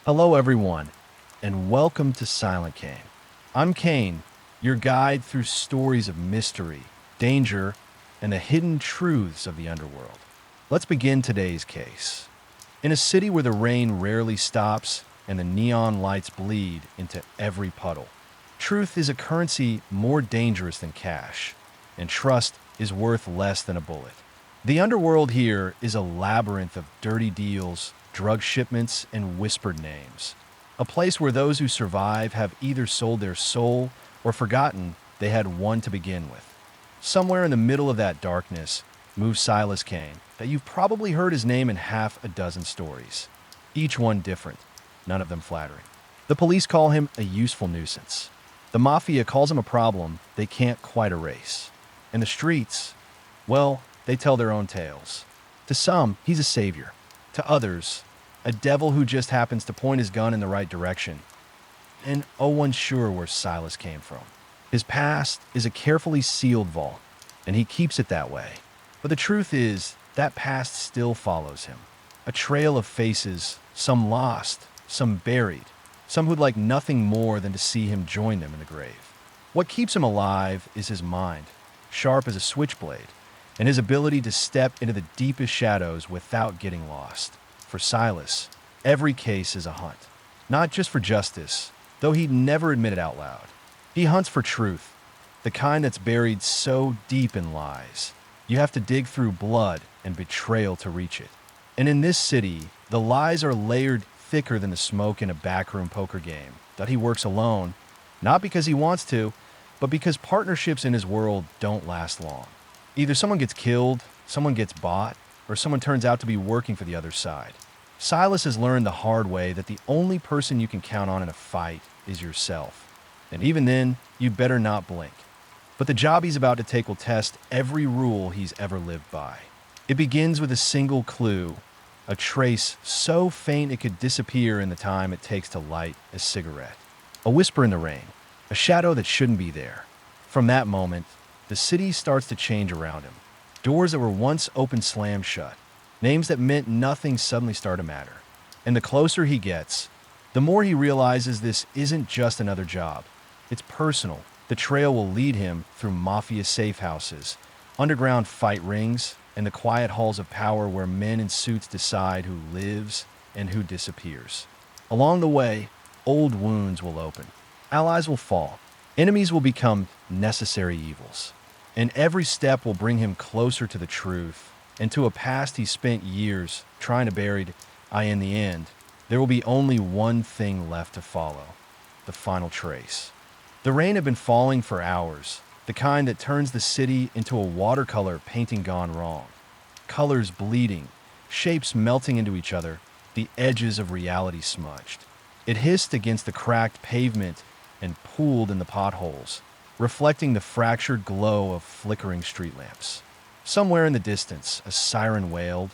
Hello, everyone, and welcome to Silent Kane. I'm Kane, your guide through stories of mystery, danger, and the hidden truths of the underworld. Let's begin today's case. In a city where the rain rarely stops and the neon lights bleed into every puddle, truth is a currency more dangerous than cash, and trust is worth less than a bullet. The underworld here is a labyrinth of dirty deals, drug shipments, and whispered names. A place where those who survive have either sold their soul or forgotten they had one to begin with. Somewhere in the middle of that darkness moves Silas Kane, that you've probably heard his name in half a dozen stories. Each one different, none of them flattering. The police call him a useful nuisance. The mafia calls him a problem they can't quite erase. And the streets, well, they tell their own tales. To some, he's a savior. To others, a devil who just happens to point his gun in the right direction. And no one's sure where Silas came from. His past is a carefully sealed vault, and he keeps it that way. But the truth is, that past still follows him. A trail of faces, some lost, some buried, some who'd like nothing more than to see him join them in the grave. What keeps him alive is his mind, sharp as a switchblade, and his ability to step into the deepest shadows without getting lost. For Silas, every case is a hunt. Not just for justice, though he'd never admit it out loud. He hunts for truth, the kind that's buried so deep in lies. You have to dig through blood and betrayal to reach it. And in this city, the lies are layered thicker than the smoke in a backroom poker game. That he works alone, not because he wants to, but because partnerships in his world don't last long. Either someone gets killed, someone gets bought, or someone turns out to be working for the other side. Silas has learned the hard way that the only person you can count on in a fight is yourself. And even then, you'd better not blink. But the job he's about to take will test every rule he's ever lived by. It begins with a single clue, a trace so faint it could disappear in the time it takes to light a cigarette. A whisper in the rain, a shadow that shouldn't be there. From that moment, the city starts to change around him. Doors that were once open slam shut. Names that meant nothing suddenly start to matter. And the closer he gets, the more he realizes this isn't just another job. It's personal. The trail will lead him through mafia safe houses, underground fight rings, and the quiet halls of power where men in suits decide who lives and who disappears. Along the way, old wounds will open. Allies will fall. Enemies will become necessary evils. And every step will bring him closer to the truth and to a past he spent years trying to bury. In the end, there will be only one thing left to follow: the final trace. The rain had been falling for hours, the kind that turns the city into a watercolor painting gone wrong. Colors bleeding, shapes melting into each other, the edges of reality smudged. It hissed against the cracked pavement and pooled in the potholes, reflecting the fractured glow of flickering street lamps. Somewhere in the distance, a siren wailed,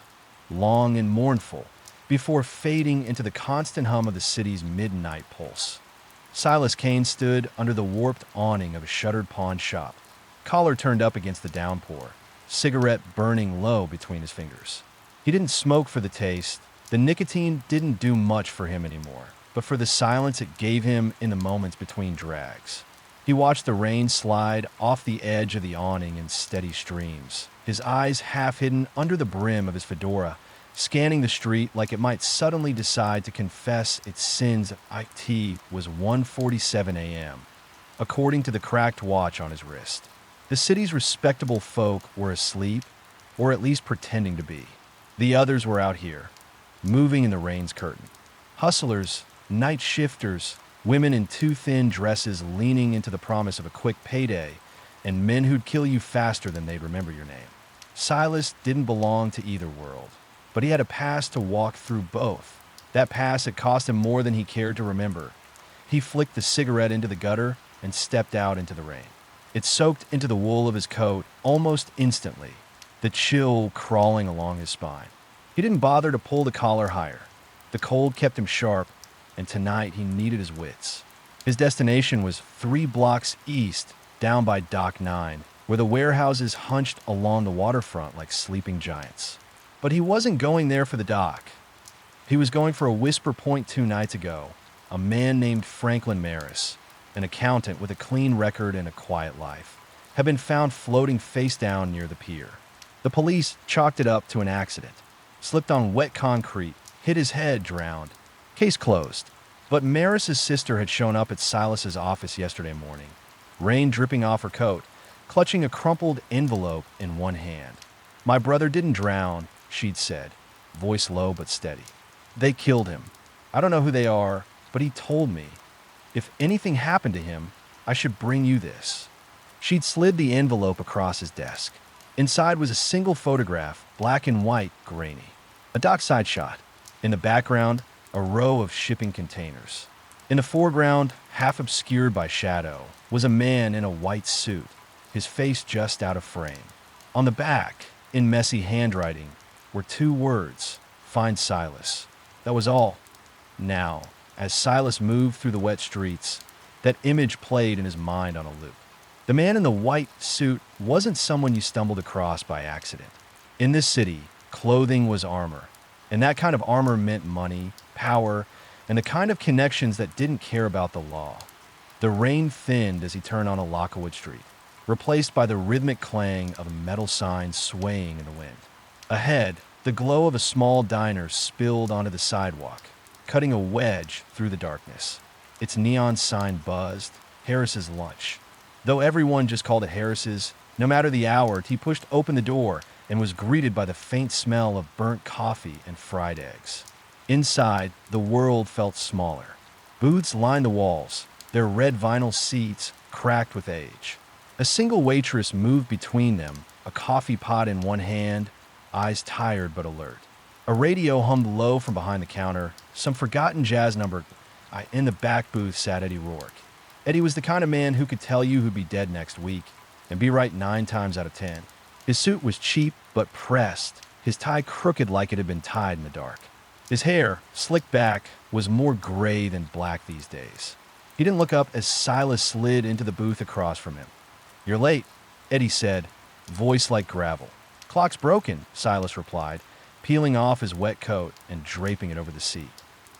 long and mournful, before fading into the constant hum of the city's midnight pulse. Silas Kane stood under the warped awning of a shuttered pawn shop, collar turned up against the downpour, cigarette burning low between his fingers. He didn't smoke for the taste. The nicotine didn't do much for him anymore, but for the silence it gave him in the moments between drags. He watched the rain slide off the edge of the awning in steady streams, his eyes half hidden under the brim of his fedora, scanning the street like it might suddenly decide to confess its sins. It was 1:47 a.m., according to the cracked watch on his wrist. The city's respectable folk were asleep, or at least pretending to be. The others were out here, moving in the rain's curtain. Hustlers, night shifters, women in too thin dresses leaning into the promise of a quick payday, and men who'd kill you faster than they'd remember your name. Silas didn't belong to either world, but he had a past to walk through both. That past had cost him more than he cared to remember. He flicked the cigarette into the gutter and stepped out into the rain. It soaked into the wool of his coat almost instantly, the chill crawling along his spine. He didn't bother to pull the collar higher. The cold kept him sharp, and tonight he needed his wits. His destination was 3 blocks east, down by Dock 9, where the warehouses hunched along the waterfront like sleeping giants. But he wasn't going there for the dock. He was going for a whisper point 2 nights ago. A man named Franklin Maris, an accountant with a clean record and a quiet life, had been found floating face down near the pier. The police chalked it up to an accident. Slipped on wet concrete, hit his head, drowned. Case closed. But Maris's sister had shown up at Silas's office yesterday morning, rain dripping off her coat, clutching a crumpled envelope in one hand. "My brother didn't drown," she'd said, voice low but steady. "They killed him. I don't know who they are, but he told me. If anything happened to him, I should bring you this." She'd slid the envelope across his desk. Inside was a single photograph, black and white, grainy. A dockside shot. In the background, a row of shipping containers. In the foreground, half obscured by shadow, was a man in a white suit, his face just out of frame. On the back, in messy handwriting, were 2 words, "Find Silas." That was all. Now, as Silas moved through the wet streets, that image played in his mind on a loop. The man in the white suit wasn't someone you stumbled across by accident. In this city, clothing was armor, and that kind of armor meant money, power, and the kind of connections that didn't care about the law. The rain thinned as he turned onto Lockwood Street, replaced by the rhythmic clang of a metal sign swaying in the wind. Ahead, the glow of a small diner spilled onto the sidewalk, cutting a wedge through the darkness. Its neon sign buzzed, Harris's Lunch. Though everyone just called it Harris's, no matter the hour, he pushed open the door and was greeted by the faint smell of burnt coffee and fried eggs. Inside, the world felt smaller. Booths lined the walls, their red vinyl seats cracked with age. A single waitress moved between them, a coffee pot in one hand, eyes tired but alert. A radio hummed low from behind the counter, some forgotten jazz number. In the back booth sat Eddie Rourke. Eddie was the kind of man who could tell you who'd be dead next week, and be right 9 times out of 10. His suit was cheap but pressed, his tie crooked like it had been tied in the dark. His hair, slicked back, was more gray than black these days. He didn't look up as Silas slid into the booth across from him. "You're late," Eddie said, voice like gravel. "Clock's broken," Silas replied, peeling off his wet coat and draping it over the seat.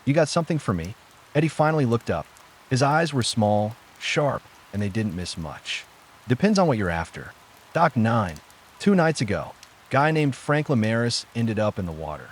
"You got something for me?" Eddie finally looked up. His eyes were small, sharp, and they didn't miss much. "Depends on what you're after. Dock 9. 2 nights ago, guy named Franklin Maris ended up in the water."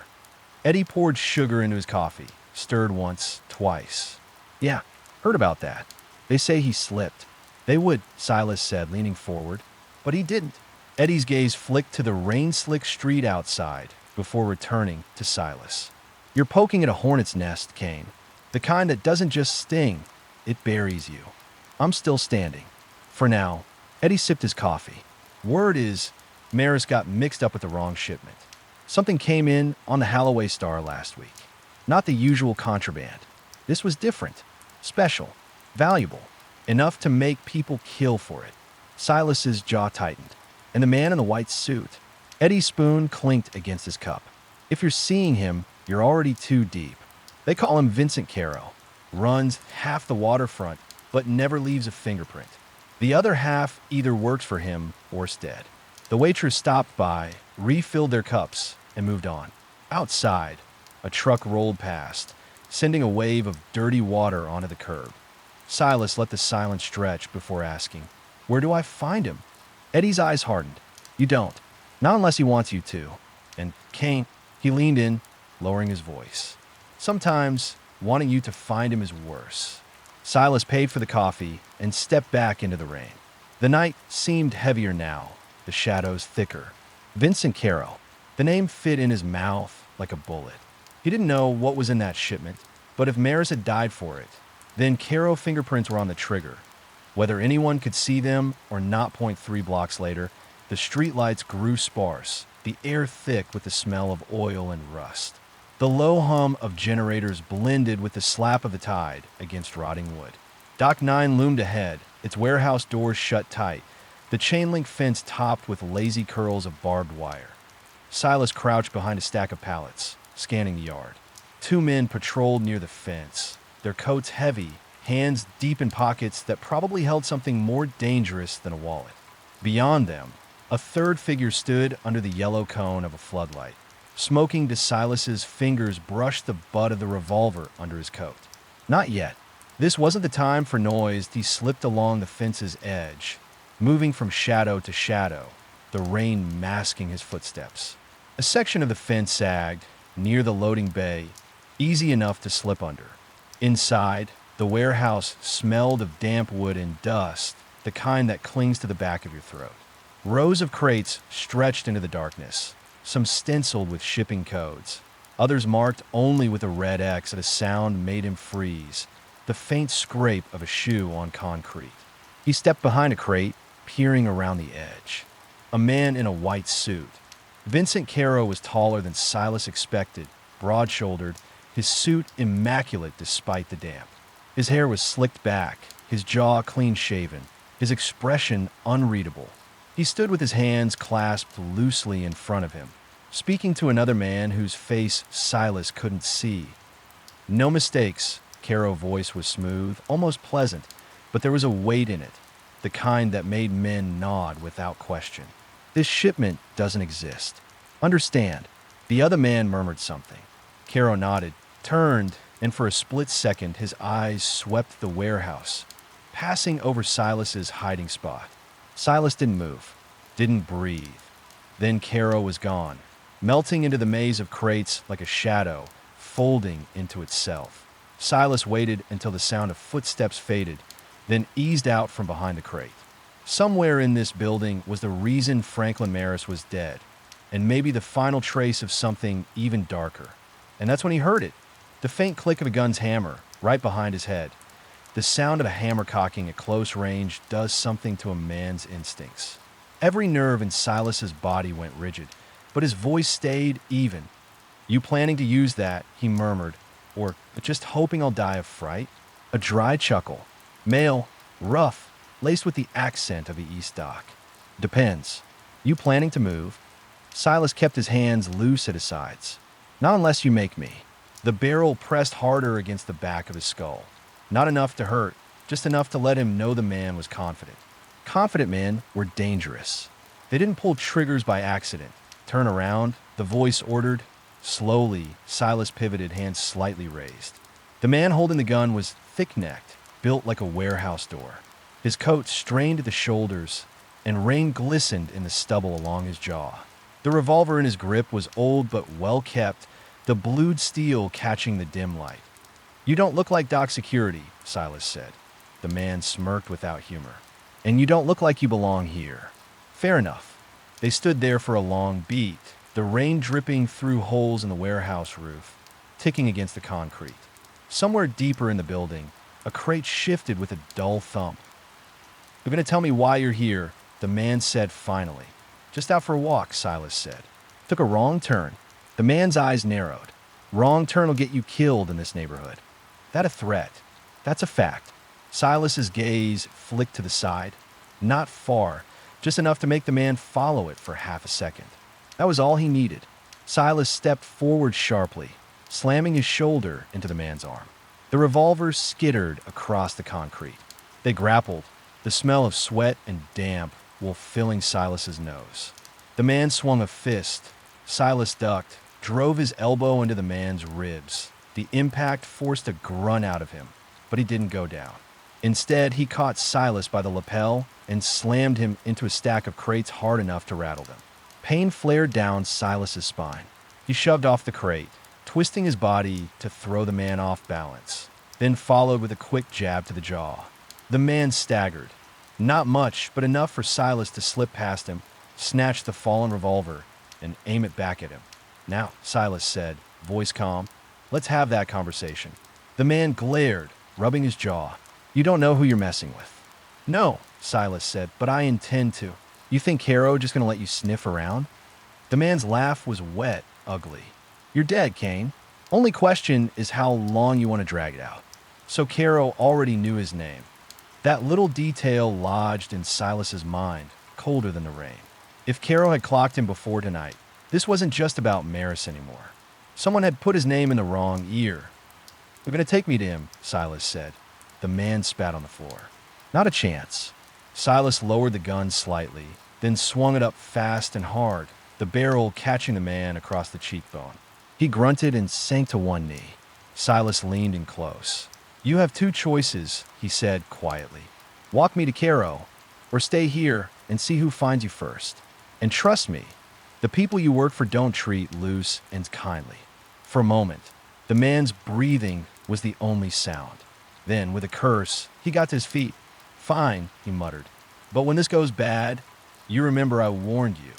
Eddie poured sugar into his coffee, stirred once, twice. "Yeah, heard about that. They say he slipped." "They would," Silas said, leaning forward. "But he didn't." Eddie's gaze flicked to the rain-slick street outside before returning to Silas. "You're poking at a hornet's nest, Kane. The kind that doesn't just sting, it buries you." "I'm still standing. For now." Eddie sipped his coffee. "Word is, Maris got mixed up with the wrong shipment. Something came in on the Holloway Star last week. Not the usual contraband. This was different, special, valuable, enough to make people kill for it." Silas's jaw tightened, and the man in the white suit. Eddie's spoon clinked against his cup. "If you're seeing him, you're already too deep. They call him Vincent Caro. Runs half the waterfront, but never leaves a fingerprint. The other half either works for him or is dead." The waitress stopped by, refilled their cups, and moved on. Outside, a truck rolled past, sending a wave of dirty water onto the curb. Silas let the silence stretch before asking, "Where do I find him?" Eddie's eyes hardened. "You don't. Not unless he wants you to. And Kane," he leaned in, lowering his voice, "sometimes wanting you to find him is worse." Silas paid for the coffee and stepped back into the rain. The night seemed heavier now, the shadows thicker. Vincent Caro. The name fit in his mouth like a bullet. He didn't know what was in that shipment, but if Maris had died for it, then Caro fingerprints were on the trigger. Whether anyone could see them or not, 3 blocks later, the streetlights grew sparse, the air thick with the smell of oil and rust. The low hum of generators blended with the slap of the tide against rotting wood. Dock 9 loomed ahead, its warehouse doors shut tight, the chain-link fence topped with lazy curls of barbed wire. Silas crouched behind a stack of pallets, scanning the yard. 2 men patrolled near the fence, their coats heavy, hands deep in pockets that probably held something more dangerous than a wallet. Beyond them, a third figure stood under the yellow cone of a floodlight, smoking to Silas's fingers brushed the butt of the revolver under his coat. Not yet. This wasn't the time for noise. He slipped along the fence's edge, moving from shadow to shadow, the rain masking his footsteps. A section of the fence sagged, near the loading bay, easy enough to slip under. Inside, the warehouse smelled of damp wood and dust, the kind that clings to the back of your throat. Rows of crates stretched into the darkness, some stenciled with shipping codes, others marked only with a red X at a sound made him freeze, the faint scrape of a shoe on concrete. He stepped behind a crate, peering around the edge. A man in a white suit. Vincent Caro was taller than Silas expected, broad-shouldered, his suit immaculate despite the damp. His hair was slicked back, his jaw clean-shaven, his expression unreadable. He stood with his hands clasped loosely in front of him, speaking to another man whose face Silas couldn't see. No mistakes, Caro's voice was smooth, almost pleasant, but there was a weight in it, the kind that made men nod without question. This shipment doesn't exist. Understand. The other man murmured something. Caro nodded, turned, and for a split second his eyes swept the warehouse, passing over Silas's hiding spot. Silas didn't move, didn't breathe. Then Caro was gone, melting into the maze of crates like a shadow, folding into itself. Silas waited until the sound of footsteps faded, then eased out from behind the crate. Somewhere in this building was the reason Franklin Maris was dead, and maybe the final trace of something even darker. And that's when he heard it, the faint click of a gun's hammer right behind his head. The sound of a hammer cocking at close range does something to a man's instincts. Every nerve in Silas's body went rigid, but his voice stayed even. "You planning to use that?" he murmured, or "just hoping I'll die of fright?" A dry chuckle, male, rough, laced with the accent of the East Dock. "Depends. You planning to move?" Silas kept his hands loose at his sides. "Not unless you make me." The barrel pressed harder against the back of his skull. Not enough to hurt, just enough to let him know the man was confident. Confident men were dangerous. They didn't pull triggers by accident. "Turn around," the voice ordered. Slowly, Silas pivoted, hands slightly raised. The man holding the gun was thick-necked, built like a warehouse door. His coat strained at the shoulders, and rain glistened in the stubble along his jaw. The revolver in his grip was old but well-kept, the blued steel catching the dim light. "You don't look like dock security," Silas said. The man smirked without humor. "And you don't look like you belong here." Fair enough. They stood there for a long beat, the rain dripping through holes in the warehouse roof, ticking against the concrete. Somewhere deeper in the building, a crate shifted with a dull thump. "You're going to tell me why you're here," the man said finally. "Just out for a walk," Silas said. "Took a wrong turn." The man's eyes narrowed. "Wrong turn will get you killed in this neighborhood." "That a threat?" "That's a fact." Silas's gaze flicked to the side. Not far, just enough to make the man follow it for half a second. That was all he needed. Silas stepped forward sharply, slamming his shoulder into the man's arm. The revolver skittered across the concrete. They grappled, the smell of sweat and damp while filling Silas's nose. The man swung a fist. Silas ducked, drove his elbow into the man's ribs. The impact forced a grunt out of him, but he didn't go down. Instead, he caught Silas by the lapel and slammed him into a stack of crates hard enough to rattle them. Pain flared down Silas's spine. He shoved off the crate, twisting his body to throw the man off balance, then followed with a quick jab to the jaw. The man staggered. Not much, but enough for Silas to slip past him, snatch the fallen revolver, and aim it back at him. "Now," Silas said, voice calm, "let's have that conversation." The man glared, rubbing his jaw. "You don't know who you're messing with." "No," Silas said, "but I intend to." "You think Caro just going to let you sniff around?" The man's laugh was wet, ugly. "You're dead, Kane. Only question is how long you want to drag it out." So Caro already knew his name. That little detail lodged in Silas's mind, colder than the rain. If Caro had clocked him before tonight, this wasn't just about Maris anymore. Someone had put his name in the wrong ear. "You're going to take me to him," Silas said. The man spat on the floor. "Not a chance." Silas lowered the gun slightly, then swung it up fast and hard. the barrel catching the man across the cheekbone. He grunted and sank to one knee. Silas leaned in close. "You have two choices," he said quietly. "Walk me to Caro, or stay here and see who finds you first. And trust me, the people you work for don't treat loose and kindly." For a moment, the man's breathing was the only sound. Then, with a curse, he got to his feet. "Fine," he muttered. "But when this goes bad, you remember I warned you."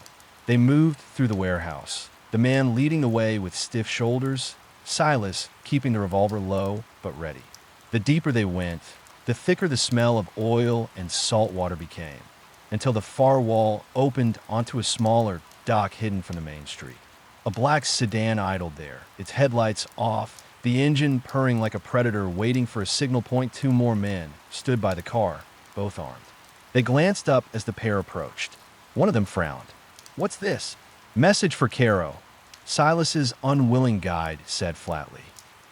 They moved through the warehouse, the man leading the way with stiff shoulders, Silas keeping the revolver low but ready. The deeper they went, the thicker the smell of oil and salt water became, until the far wall opened onto a smaller dock hidden from the main street. A black sedan idled there, its headlights off, the engine purring like a predator waiting for a signal point. Two more men stood by the car, both armed. They glanced up as the pair approached. One of them frowned. "What's this?" "Message for Caro," Silas's unwilling guide said flatly.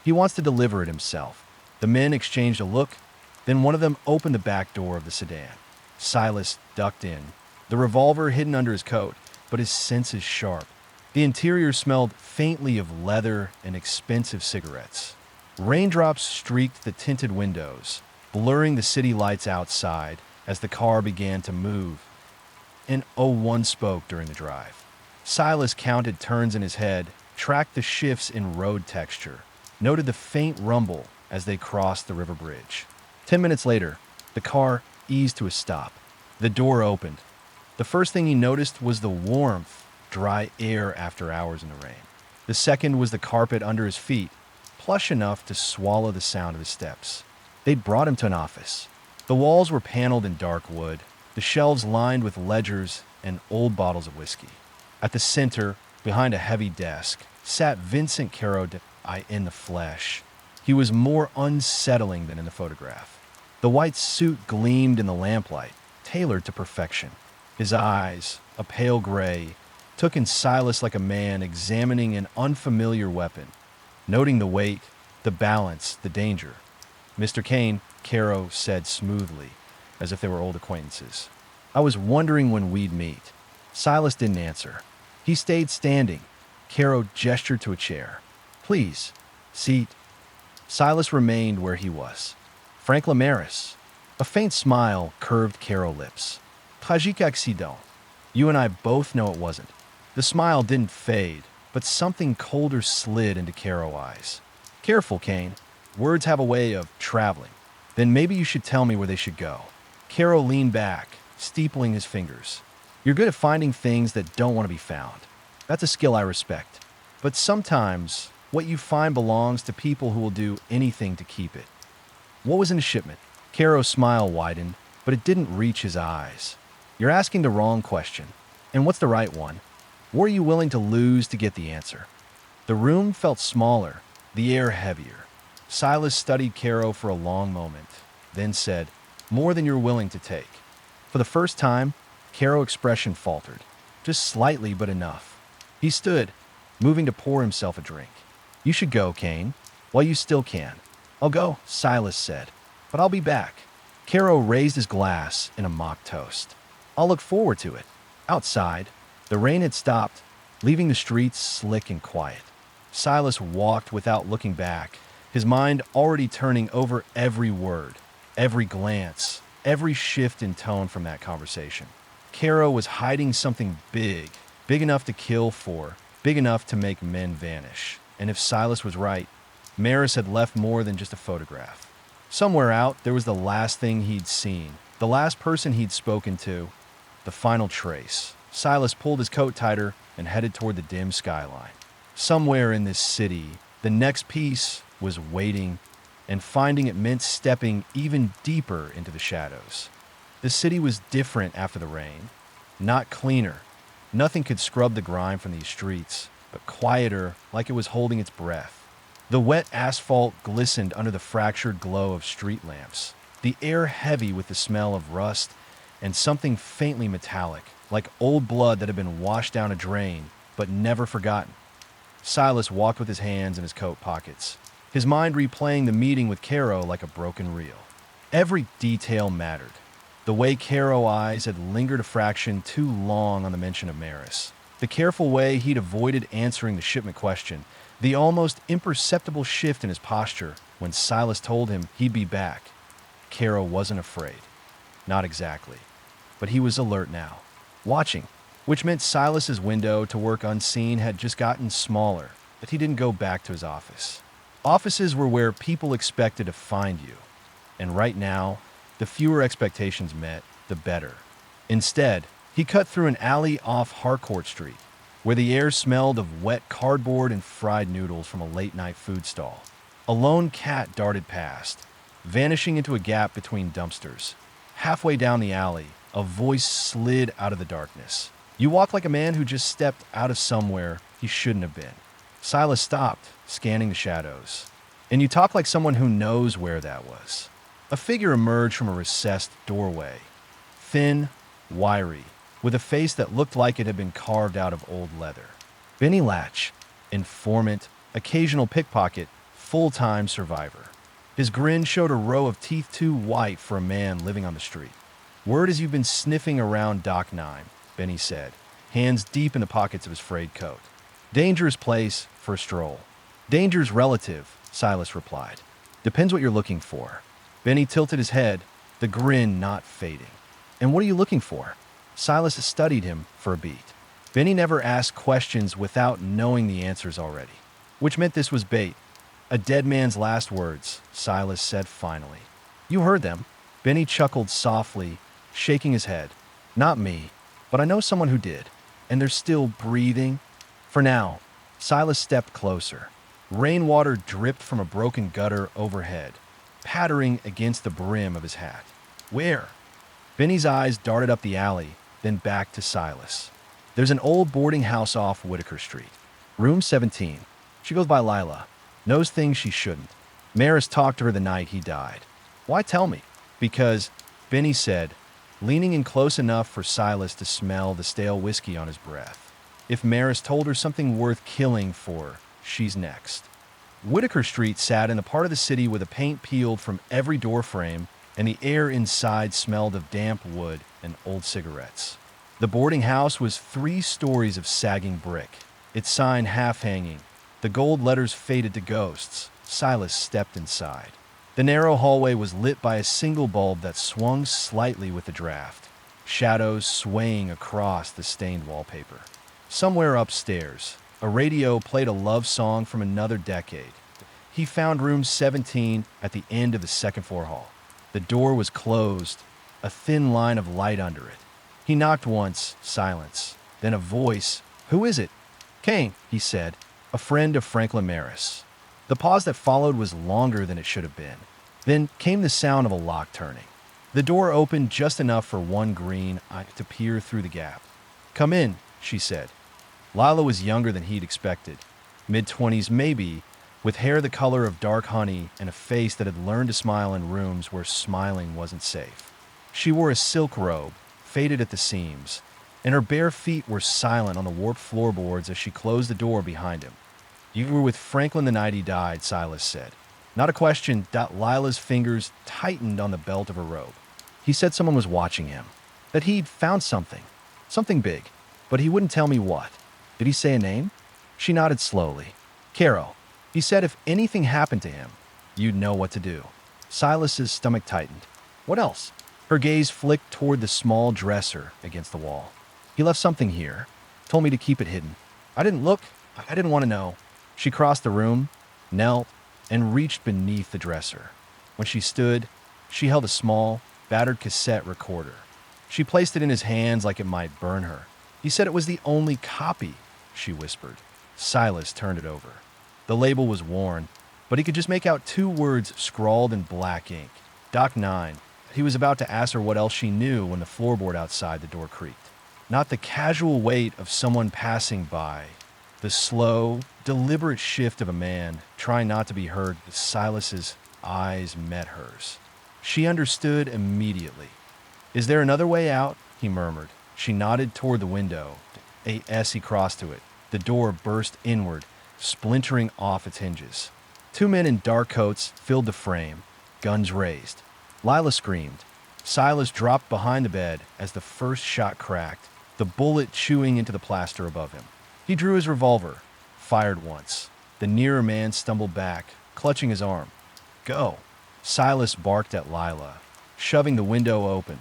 "He wants to deliver it himself." The men exchanged a look, then one of them opened the back door of the sedan. Silas ducked in, the revolver hidden under his coat, but his senses sharp. The interior smelled faintly of leather and expensive cigarettes. Raindrops streaked the tinted windows, blurring the city lights outside as the car began to move. And one spoke during the drive. Silas counted turns in his head, tracked the shifts in road texture, noted the faint rumble as they crossed the river bridge. 10 minutes later, the car eased to a stop. The door opened. The first thing he noticed was the warmth, dry air after hours in the rain. The second was the carpet under his feet, plush enough to swallow the sound of his steps. They'd brought him to an office. The walls were paneled in dark wood, the shelves lined with ledgers and old bottles of whiskey. At the center, behind a heavy desk, sat Vincent Caro in the flesh. He was more unsettling than in the photograph. The white suit gleamed in the lamplight, tailored to perfection. His eyes, a pale gray, took in Silas like a man examining an unfamiliar weapon, noting the weight, the balance, the danger. "Mr. Kane," Caro said smoothly, as if they were old acquaintances. "I was wondering when we'd meet." Silas didn't answer. He stayed standing. Caro gestured to a chair. "Please, seat." Silas remained where he was. "Frank Lamaris." A faint smile curved Caro's lips. "Tragique accident. You and I both know it wasn't." The smile didn't fade, but something colder slid into Caro's eyes. "Careful, Kane. Words have a way of traveling. Then maybe you should tell me where they should go." Caro leaned back, steepling his fingers. "You're good at finding things that don't want to be found. That's a skill I respect. But sometimes, what you find belongs to people who will do anything to keep it." "What was in the shipment?" Caro's smile widened, but it didn't reach his eyes. "You're asking the wrong question. And what's the right one? What are you willing to lose to get the answer?" The room felt smaller, the air heavier. Silas studied Caro for a long moment, then said, "More than you're willing to take." For the first time, Caro's expression faltered, just slightly but enough. He stood, moving to pour himself a drink. "You should go, Kane, while you still can." "I'll go," Silas said, "but I'll be back." Caro raised his glass in a mock toast. "I'll look forward to it." Outside, the rain had stopped, leaving the streets slick and quiet. Silas walked without looking back, his mind already turning over every word, every glance, every shift in tone from that conversation. Caro was hiding something big, big enough to kill for, big enough to make men vanish. And if Silas was right, Maris had left more than just a photograph. Somewhere out, there was the last thing he'd seen, the last person he'd spoken to, the final trace. Silas pulled his coat tighter and headed toward the dim skyline. Somewhere in this city, the next piece was waiting, and finding it meant stepping even deeper into the shadows. The city was different after the rain, not cleaner. Nothing could scrub the grime from these streets, but quieter, like it was holding its breath. The wet asphalt glistened under the fractured glow of street lamps, the air heavy with the smell of rust and something faintly metallic, like old blood that had been washed down a drain, but never forgotten. Silas walked with his hands in his coat pockets, his mind replaying the meeting with Caro like a broken reel. Every detail mattered. The way Caro's eyes had lingered a fraction too long on the mention of Maris. The careful way he'd avoided answering the shipment question, the almost imperceptible shift in his posture when Silas told him he'd be back. Caro wasn't afraid. Not exactly. But he was alert now, watching, which meant Silas's window to work unseen had just gotten smaller, but he didn't go back to his office. Offices were where people expected to find you, and right now, the fewer expectations met, the better. Instead, he cut through an alley off Harcourt Street, where the air smelled of wet cardboard and fried noodles from a late-night food stall. A lone cat darted past, vanishing into a gap between dumpsters. Halfway down the alley, a voice slid out of the darkness. "You walk like a man who just stepped out of somewhere he shouldn't have been." Silas stopped, scanning the shadows. "And you talk like someone who knows where that was." A figure emerged from a recessed doorway. Thin, wiry, with a face that looked like it had been carved out of old leather. Benny Latch, informant, occasional pickpocket, full-time survivor. His grin showed a row of teeth too white for a man living on the street. "Word is you've been sniffing around Dock 9, Benny said, hands deep in the pockets of his frayed coat. "Dangerous place for a stroll." "Danger's relative," Silas replied. "Depends what you're looking for." Benny tilted his head, the grin not fading. "And what are you looking for?" Silas studied him for a beat. Benny never asked questions without knowing the answers already, which meant this was bait. "A dead man's last words," Silas said finally. "You heard them." Benny chuckled softly, shaking his head. "Not me, but I know someone who did. And they're still breathing." For now, Silas stepped closer. Rainwater dripped from a broken gutter overhead, pattering against the brim of his hat. "Where?" Benny's eyes darted up the alley, then back to Silas. "There's an old boarding house off Whitaker Street. Room 17. She goes by Lila. Knows things she shouldn't. Maris talked to her the night he died." "Why tell me?" "Because," Benny said, leaning in close enough for Silas to smell the stale whiskey on his breath. "If Maris told her something worth killing for, she's next." Whitaker Street sat in the part of the city with the paint peeled from every doorframe, and the air inside smelled of damp wood and old cigarettes. The boarding house was 3 stories of sagging brick, its sign half-hanging, the gold letters faded to ghosts. Silas stepped inside. The narrow hallway was lit by a single bulb that swung slightly with the draft, shadows swaying across the stained wallpaper. Somewhere upstairs, a radio played a love song from another decade. He found room 17 at the end of the second-floor hall. The door was closed, a thin line of light under it. He knocked once, silence. Then a voice. "Who is it?" "Kane," he said, "a friend of Franklin Maris." The pause that followed was longer than it should have been. Then came the sound of a lock turning. The door opened just enough for one green eye to peer through the gap. "Come in," she said. Lila was younger than he'd expected. Mid-20s maybe, with hair the color of dark honey and a face that had learned to smile in rooms where smiling wasn't safe. She wore a silk robe, faded at the seams, and her bare feet were silent on the warped floorboards as she closed the door behind him. "You were with Franklin the night he died," Silas said. Not a question. Lila's fingers tightened on the belt of her robe. "He said someone was watching him, that he'd found something big, but he wouldn't tell me what." "Did he say a name?" She nodded slowly. "Caro. He said if anything happened to him, you'd know what to do." Silas's stomach tightened. "What else?" Her gaze flicked toward the small dresser against the wall. "He left something here. Told me to keep it hidden. I didn't look. I didn't want to know." She crossed the room, knelt, and reached beneath the dresser. When she stood, she held a small, battered cassette recorder. She placed it in his hands like it might burn her. "He said it was the only copy," she whispered. Silas turned it over. The label was worn, but he could just make out 2 words scrawled in black ink. Dock 9. He was about to ask her what else she knew when the floorboard outside the door creaked. Not the casual weight of someone passing by. The slow, deliberate shift of a man trying not to be heard as Silas's eyes met hers. She understood immediately. "Is there another way out?" he murmured. She nodded toward the window. As he crossed to it, the door burst inward, splintering off its hinges. 2 men in dark coats filled the frame, guns raised. Lila screamed. Silas dropped behind the bed as the first shot cracked, the bullet chewing into the plaster above him. He drew his revolver, fired once. The nearer man stumbled back, clutching his arm. "Go!" Silas barked at Lila, shoving the window open.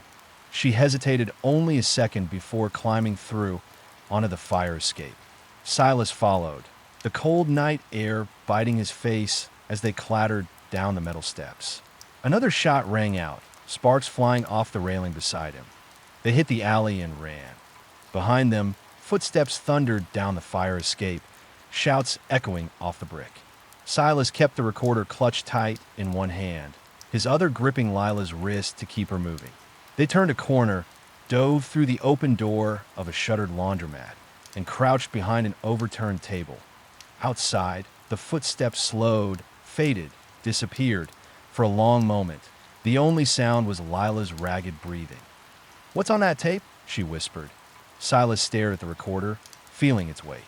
She hesitated only a second before climbing through onto the fire escape. Silas followed, the cold night air biting his face as they clattered down the metal steps. Another shot rang out, sparks flying off the railing beside him. They hit the alley and ran. Behind them, footsteps thundered down the fire escape, shouts echoing off the brick. Silas kept the recorder clutched tight in one hand, his other gripping Lila's wrist to keep her moving. They turned a corner, dove through the open door of a shuttered laundromat, and crouched behind an overturned table. Outside, the footsteps slowed, faded, disappeared. For a long moment, the only sound was Lila's ragged breathing. "What's on that tape?" she whispered. Silas stared at the recorder, feeling its weight.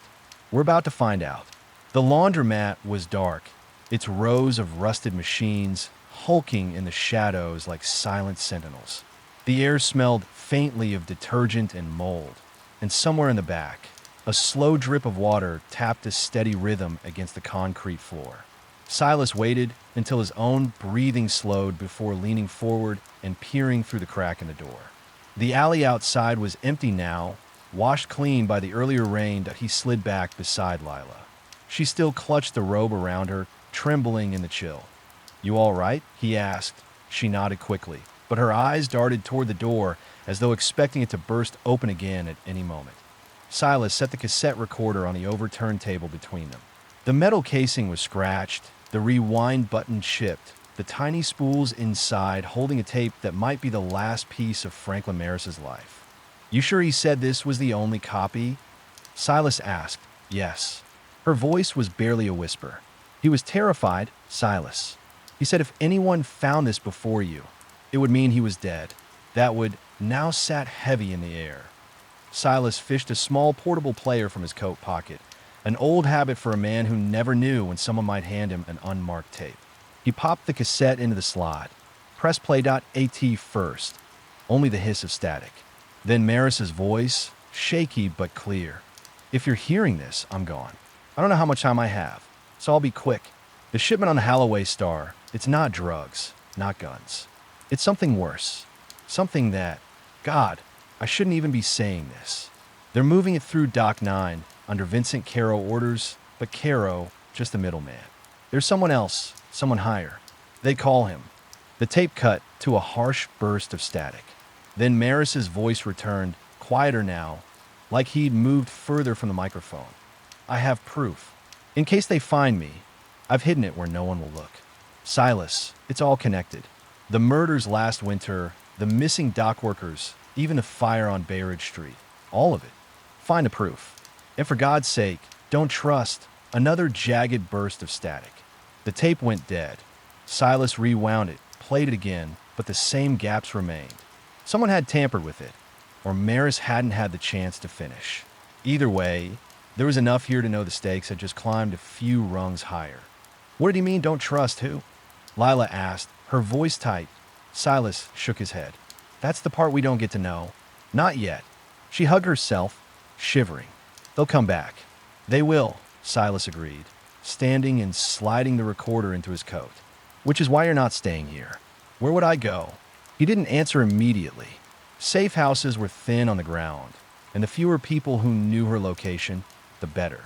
"We're about to find out." The laundromat was dark, its rows of rusted machines hulking in the shadows like silent sentinels. The air smelled faintly of detergent and mold, and somewhere in the back, a slow drip of water tapped a steady rhythm against the concrete floor. Silas waited until his own breathing slowed before leaning forward and peering through the crack in the door. The alley outside was empty now, washed clean by the earlier rain that he slid back beside Lila. She still clutched the robe around her, trembling in the chill. "You all right?" he asked. She nodded quickly, but her eyes darted toward the door as though expecting it to burst open again at any moment. Silas set the cassette recorder on the overturned table between them. The metal casing was scratched, the rewind button chipped, the tiny spools inside holding a tape that might be the last piece of Franklin Maris's life. "You sure he said this was the only copy?" Silas asked. "Yes." Her voice was barely a whisper. "He was terrified, Silas. He said if anyone found this before you, it would mean he was dead. That would now sat heavy in the air." Silas fished a small portable player from his coat pocket, an old habit for a man who never knew when someone might hand him an unmarked tape. He popped the cassette into the slot. Press play.at first, only the hiss of static. Then Maris's voice, shaky but clear. "If you're hearing this, I'm gone. I don't know how much time I have, so I'll be quick. The shipment on the Holloway Star, it's not drugs, not guns. It's something worse. Something that, God, I shouldn't even be saying this. They're moving it through Dock 9 under Vincent Caro orders, but Caro, just a middleman. There's someone else, someone higher. They call him." The tape cut to a harsh burst of static. Then Maris's voice returned, quieter now, like he'd moved further from the microphone. "I have proof. In case they find me, I've hidden it where no one will look. Silas, it's all connected. The murders last winter, the missing dock workers, even the fire on Bay Ridge Street. All of it. Find the proof. And for God's sake, don't trust." Another jagged burst of static. The tape went dead. Silas rewound it, played it again, but the same gaps remained. Someone had tampered with it, or Maris hadn't had the chance to finish. Either way, there was enough here to know the stakes had just climbed a few rungs higher. "What did he mean, don't trust who?" Lila asked, her voice tight. Silas shook his head. "That's the part we don't get to know. Not yet." She hugged herself, shivering. "They'll come back." "They will," Silas agreed, standing and sliding the recorder into his coat. "Which is why you're not staying here." "Where would I go?" He didn't answer immediately. Safe houses were thin on the ground, and the fewer people who knew her location, the better.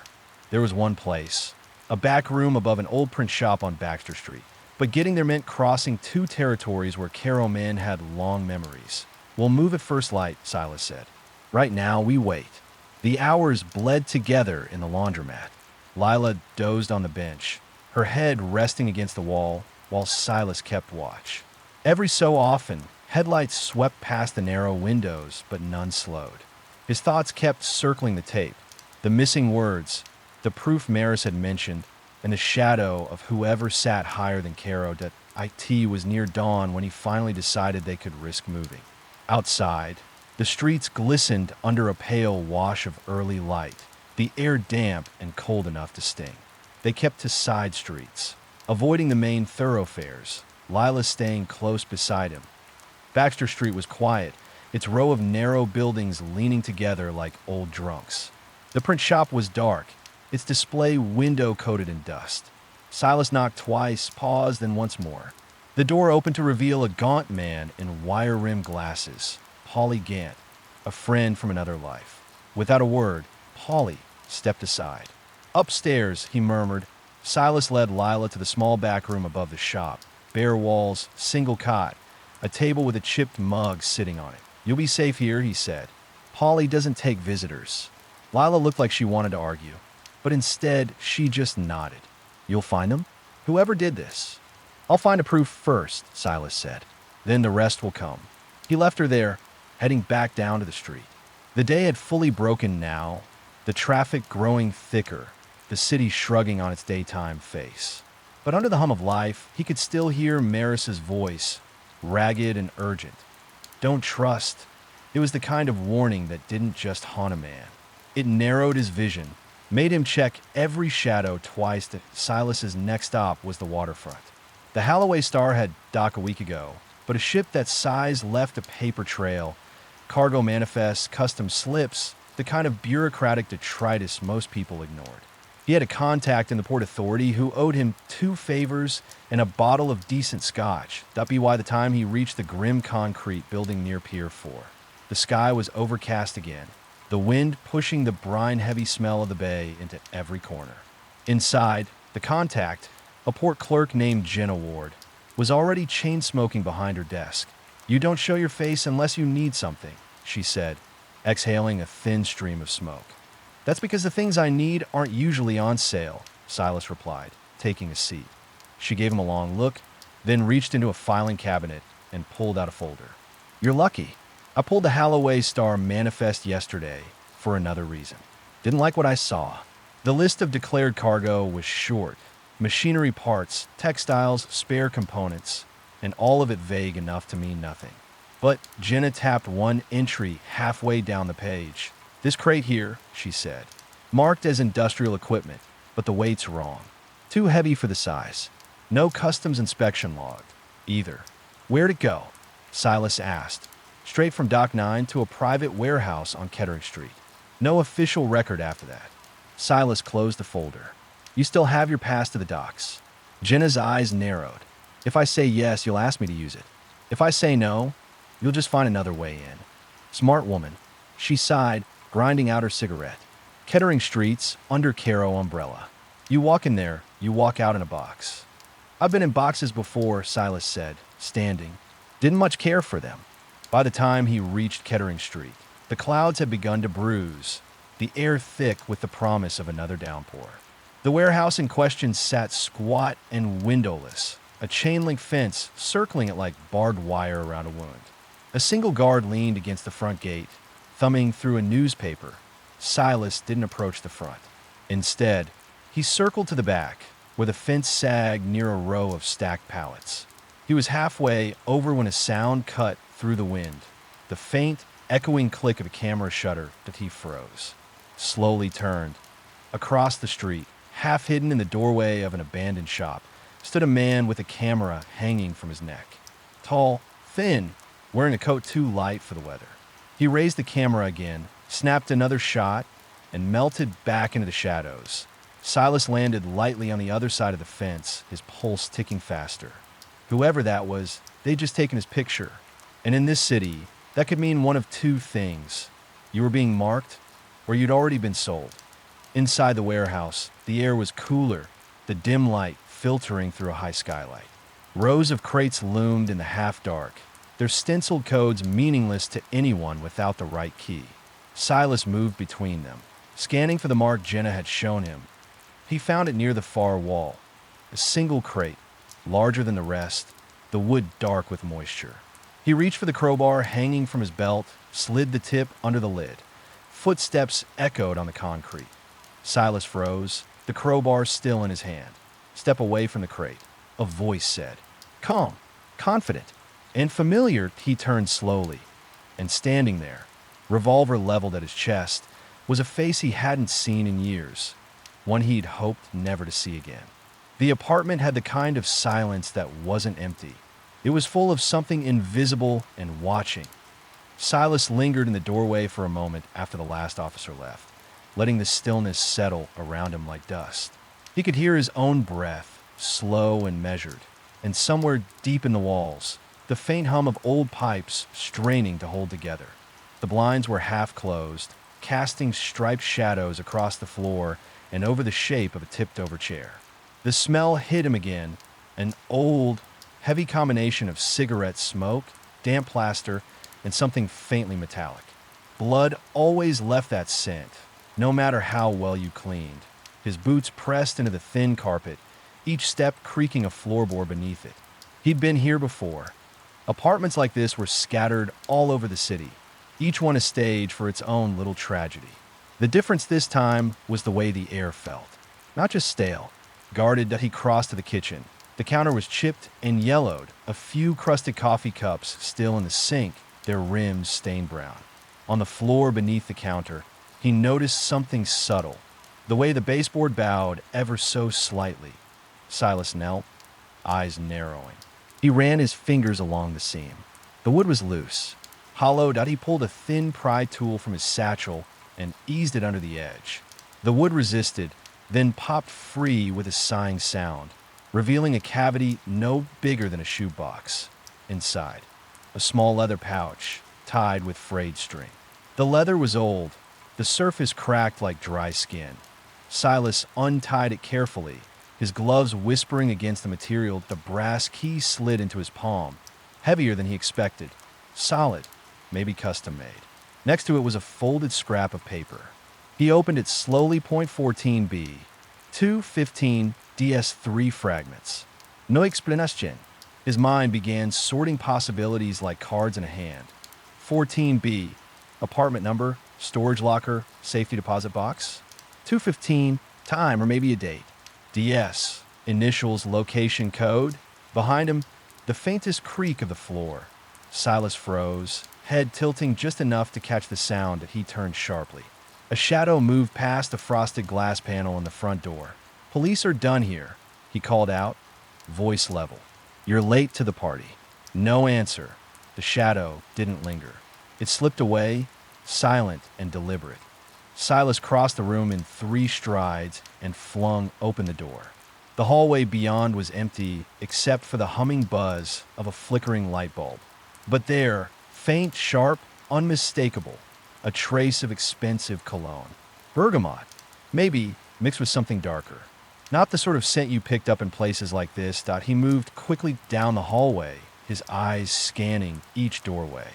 There was one place, a back room above an old print shop on Baxter Street. But getting there meant crossing two territories where Caro men had long memories. "We'll move at first light," Silas said. "Right now, we wait." The hours bled together in the laundromat. Lila dozed on the bench, her head resting against the wall, while Silas kept watch. Every so often, headlights swept past the narrow windows, but none slowed. His thoughts kept circling the tape, the missing words, the proof Maris had mentioned, and the shadow of whoever sat higher than Caro. That it was near dawn when he finally decided they could risk moving. Outside, the streets glistened under a pale wash of early light, the air damp and cold enough to sting. They kept to side streets, avoiding the main thoroughfares, Lila staying close beside him. Baxter Street was quiet, its row of narrow buildings leaning together like old drunks. The print shop was dark, its display window-coated in dust. Silas knocked twice, paused, and once more. The door opened to reveal a gaunt man in wire-rimmed glasses, Paulie Gant, a friend from another life. Without a word, Paulie stepped aside. Upstairs, he murmured. Silas led Lila to the small back room above the shop. Bare walls, single cot, a table with a chipped mug sitting on it. "You'll be safe here," he said. "Paulie doesn't take visitors." Lila looked like she wanted to argue, but instead she just nodded. "You'll find them? Whoever did this." "I'll find a proof first," Silas said. "Then the rest will come." He left her there, heading back down to the street. The day had fully broken now, the traffic growing thicker, the city shrugging on its daytime face. But under the hum of life, he could still hear Maris's voice, ragged and urgent. Don't trust. It was the kind of warning that didn't just haunt a man. It narrowed his vision, made him check every shadow twice that Silas's next stop was the waterfront. The Holloway Star had docked a week ago, but a ship that size left a paper trail, cargo manifests, custom slips, the kind of bureaucratic detritus most people ignored. He had a contact in the Port Authority who owed him 2 favors and a bottle of decent scotch. That'd be why the time he reached the grim concrete building near Pier 4. The sky was overcast again, the wind pushing the brine-heavy smell of the bay into every corner. Inside, the contact, a port clerk named Jenna Ward, was already chain-smoking behind her desk. "You don't show your face unless you need something," she said, exhaling a thin stream of smoke. "That's because the things I need aren't usually on sale," Silas replied, taking a seat. She gave him a long look, then reached into a filing cabinet and pulled out a folder. "You're lucky. I pulled the Holloway Star manifest yesterday for another reason. Didn't like what I saw. The list of declared cargo was short. Machinery parts, textiles, spare components, and all of it vague enough to mean nothing. But Jenna tapped one entry halfway down the page. "This crate here," she said, "marked as industrial equipment, but the weight's wrong. Too heavy for the size. No customs inspection logged, either." "Where'd it go?" Silas asked. "Straight from Dock 9 to a private warehouse on Kettering Street. No official record after that." Silas closed the folder. "You still have your pass to the docks?" Jenna's eyes narrowed. "If I say yes, you'll ask me to use it. If I say no, you'll just find another way in." Smart woman. She sighed, grinding out her cigarette. "Kettering Street's under Caro umbrella. You walk in there, you walk out in a box." "I've been in boxes before," Silas said, standing. Didn't much care for them. By the time he reached Kettering Street, the clouds had begun to bruise, the air thick with the promise of another downpour. The warehouse in question sat squat and windowless, a chain-link fence circling it like barbed wire around a wound. A single guard leaned against the front gate, thumbing through a newspaper. Silas didn't approach the front. Instead, he circled to the back, where the fence sagged near a row of stacked pallets. He was halfway over when a sound cut through the wind, the faint, echoing click of a camera shutter that he froze. Slowly turned. Across the street, half hidden in the doorway of an abandoned shop, stood a man with a camera hanging from his neck. Tall, thin, wearing a coat too light for the weather. He raised the camera again, snapped another shot, and melted back into the shadows. Silas landed lightly on the other side of the fence, his pulse ticking faster. Whoever that was, they'd just taken his picture. And in this city, that could mean one of 2 things. You were being marked, or you'd already been sold. Inside the warehouse, the air was cooler, the dim light filtering through a high skylight. Rows of crates loomed in the half-dark, their stenciled codes meaningless to anyone without the right key. Silas moved between them, scanning for the mark Jenna had shown him. He found it near the far wall, a single crate, larger than the rest, the wood dark with moisture. He reached for the crowbar hanging from his belt, slid the tip under the lid. Footsteps echoed on the concrete. Silas froze, the crowbar still in his hand. Step away from the crate. A voice said, calm, confident, and familiar. He turned slowly, and standing there, revolver leveled at his chest, was a face he hadn't seen in years, one he'd hoped never to see again. The apartment had the kind of silence that wasn't empty. It was full of something invisible and watching. Silas lingered in the doorway for a moment after the last officer left, letting the stillness settle around him like dust. He could hear his own breath, slow and measured, and somewhere deep in the walls, the faint hum of old pipes straining to hold together. The blinds were half closed, casting striped shadows across the floor and over the shape of a tipped-over chair. The smell hit him again, an old, heavy combination of cigarette smoke, damp plaster, and something faintly metallic. Blood always left that scent, no matter how well you cleaned. His boots pressed into the thin carpet, each step creaking a floorboard beneath it. He'd been here before. Apartments like this were scattered all over the city, each one a stage for its own little tragedy. The difference this time was the way the air felt. Not just stale, guarded that he crossed to the kitchen. The counter was chipped and yellowed, a few crusted coffee cups still in the sink, their rims stained brown. On the floor beneath the counter, he noticed something subtle, the way the baseboard bowed ever so slightly. Silas knelt, eyes narrowing. He ran his fingers along the seam. The wood was loose, hollowed out. He pulled a thin pry tool from his satchel and eased it under the edge. The wood resisted, then popped free with a sighing sound, revealing a cavity no bigger than a shoebox. Inside, a small leather pouch tied with frayed string. The leather was old, the surface cracked like dry skin. Silas untied it carefully, his gloves whispering against the material. The brass key slid into his palm, heavier than he expected, solid, maybe custom made. Next to it was a folded scrap of paper. He opened it slowly. .14b, 215 DS3 fragments. No explanation. His mind began sorting possibilities like cards in a hand. 14b, apartment number, storage locker, safety deposit box. 215, time or maybe a date. DS, initials, location, code. Behind him, the faintest creak of the floor. Silas froze, head tilting just enough to catch the sound that he turned sharply. A shadow moved past the frosted glass panel on the front door. Police are done here, he called out, voice level. You're late to the party. No answer. The shadow didn't linger. It slipped away, silent and deliberate. Silas crossed the room in 3 strides and flung open the door. The hallway beyond was empty except for the humming buzz of a flickering light bulb. But there, faint, sharp, unmistakable, a trace of expensive cologne. Bergamot, maybe mixed with something darker. Not the sort of scent you picked up in places like this. He moved quickly down the hallway, his eyes scanning each doorway.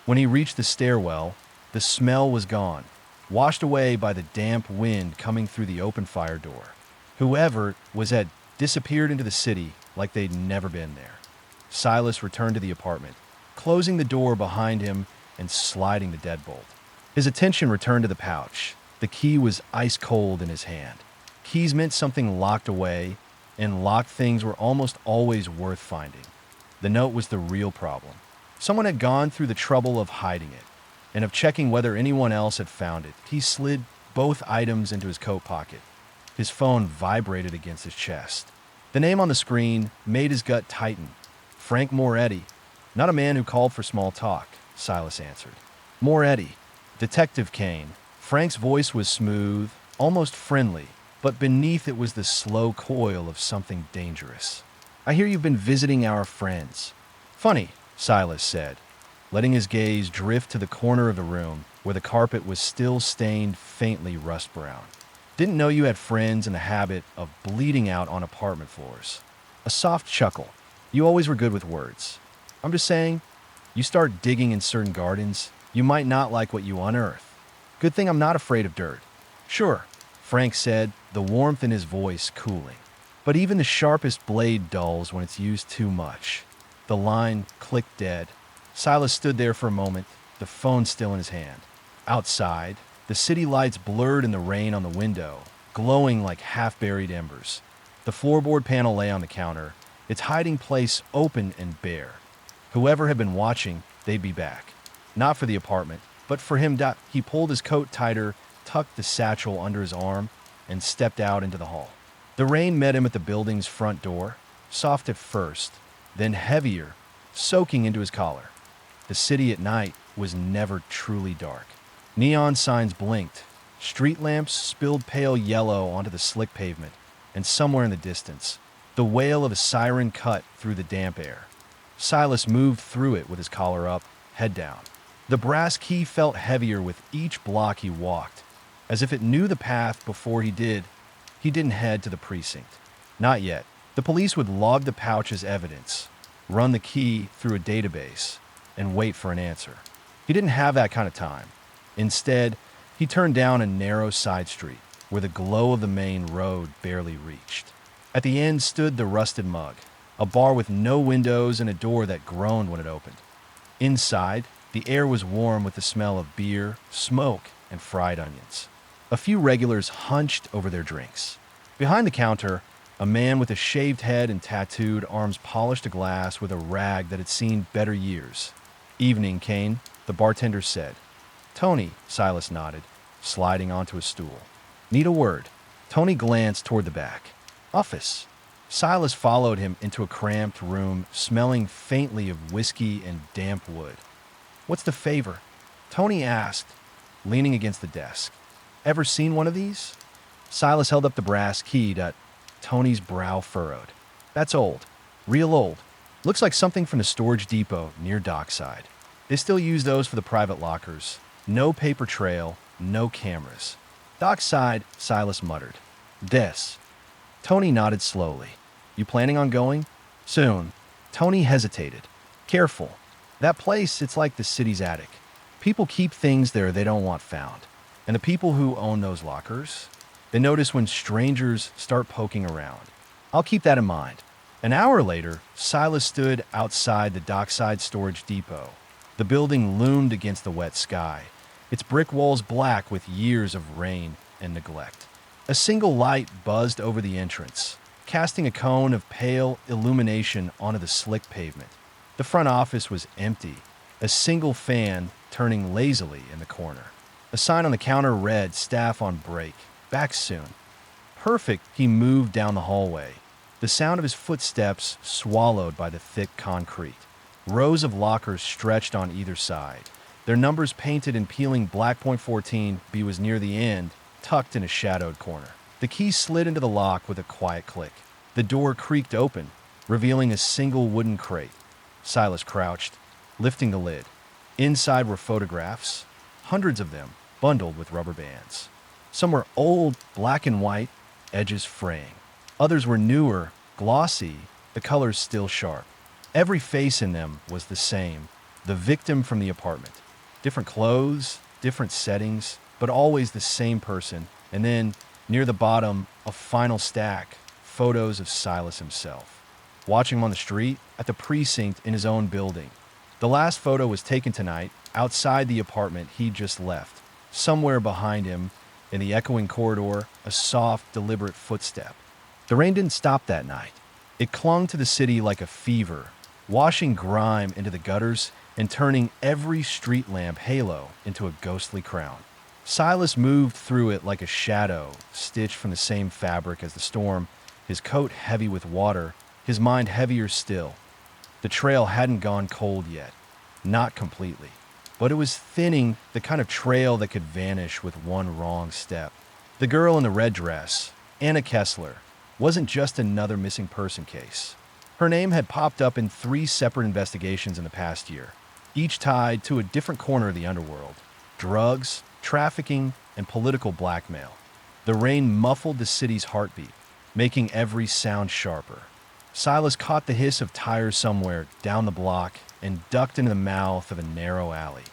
When he reached the stairwell, the smell was gone, washed away by the damp wind coming through the open fire door. Whoever was had disappeared into the city like they'd never been there. Silas returned to the apartment, closing the door behind him and sliding the deadbolt. His attention returned to the pouch. The key was ice cold in his hand. Keys meant something locked away, and locked things were almost always worth finding. The note was the real problem. Someone had gone through the trouble of hiding it, and of checking whether anyone else had found it. He slid both items into his coat pocket. His phone vibrated against his chest. The name on the screen made his gut tighten. Frank Moretti. Not a man who called for small talk, Silas answered. Moretti. Detective Kane. Frank's voice was smooth, almost friendly, but beneath it was the slow coil of something dangerous. I hear you've been visiting our friends. Funny, Silas said, letting his gaze drift to the corner of the room where the carpet was still stained faintly rust brown. Didn't know you had friends in the habit of bleeding out on apartment floors. A soft chuckle. You always were good with words. I'm just saying, you start digging in certain gardens, you might not like what you unearth. Good thing I'm not afraid of dirt. Sure, Frank said, the warmth in his voice cooling. But even the sharpest blade dulls when it's used too much. The line clicked dead. Silas stood there for a moment, the phone still in his hand. Outside, the city lights blurred in the rain on the window, glowing like half-buried embers. The floorboard panel lay on the counter, its hiding place open and bare. Whoever had been watching, they'd be back. Not for the apartment, but for him. He pulled his coat tighter, tucked the satchel under his arm, and stepped out into the hall. The rain met him at the building's front door, soft at first, then heavier, soaking into his collar. The city at night, was never truly dark. Neon signs blinked, street lamps spilled pale yellow onto the slick pavement, and somewhere in the distance, the wail of a siren cut through the damp air. Silas moved through it with his collar up, head down. The brass key felt heavier with each block he walked, as if it knew the path before he did. He didn't head to the precinct. Not yet. The police would log the pouch as evidence, run the key through a database, and wait for an answer. He didn't have that kind of time. Instead, he turned down a narrow side street where the glow of the main road barely reached. At the end stood the Rusted Mug, a bar with no windows and a door that groaned when it opened. Inside, the air was warm with the smell of beer, smoke, and fried onions. A few regulars hunched over their drinks. Behind the counter, a man with a shaved head and tattooed arms polished a glass with a rag that had seen better years. "Evening, Kane," the bartender said. "Tony," Silas nodded, sliding onto a stool. "Need a word." Tony glanced toward the back. "Office." Silas followed him into a cramped room, smelling faintly of whiskey and damp wood. "What's the favor?" Tony asked, leaning against the desk. "Ever seen one of these?" Silas held up the brass key that Tony's brow furrowed. "That's old. Real old. Looks like something from the storage depot near Dockside. They still use those for the private lockers. No paper trail, no cameras." "Dockside," Silas muttered. "Des." Tony nodded slowly. "You planning on going?" "Soon." Tony hesitated. "Careful. That place, it's like the city's attic. People keep things there they don't want found. And the people who own those lockers, they notice when strangers start poking around. I'll keep that in mind." An hour later, Silas stood outside the Dockside Storage Depot. The building loomed against the wet sky, its brick walls black with years of rain and neglect. A single light buzzed over the entrance, casting a cone of pale illumination onto the slick pavement. The front office was empty, a single fan turning lazily in the corner. A sign on the counter read, "Staff on break. Back soon." Perfect, he moved down the hallway, the sound of his footsteps swallowed by the thick concrete. Rows of lockers stretched on either side, their numbers painted in peeling black. .14 B was near the end, tucked in a shadowed corner. The key slid into the lock with a quiet click. The door creaked open, revealing a single wooden crate. Silas crouched, lifting the lid. Inside were photographs, hundreds of them, bundled with rubber bands. Some were old, black and white, edges fraying. Others were newer, glossy, the colors still sharp. Every face in them was the same, the victim from the apartment. Different clothes, different settings, but always the same person. And then, near the bottom, a final stack, photos of Silas himself. Watching him on the street, at the precinct, in his own building. The last photo was taken tonight, outside the apartment he'd just left. Somewhere behind him, in the echoing corridor, a soft, deliberate footstep. The rain didn't stop that night. It clung to the city like a fever, washing grime into the gutters and turning every street lamp halo into a ghostly crown. Silas moved through it like a shadow, stitched from the same fabric as the storm, his coat heavy with water, his mind heavier still. The trail hadn't gone cold yet, not completely, but it was thinning, the kind of trail that could vanish with one wrong step. The girl in the red dress, Anna Kessler, wasn't just another missing person case. Her name had popped up in 3 separate investigations in the past year, each tied to a different corner of the underworld: drugs, trafficking, and political blackmail. The rain muffled the city's heartbeat, making every sound sharper. Silas caught the hiss of tires somewhere down the block and ducked into the mouth of a narrow alley,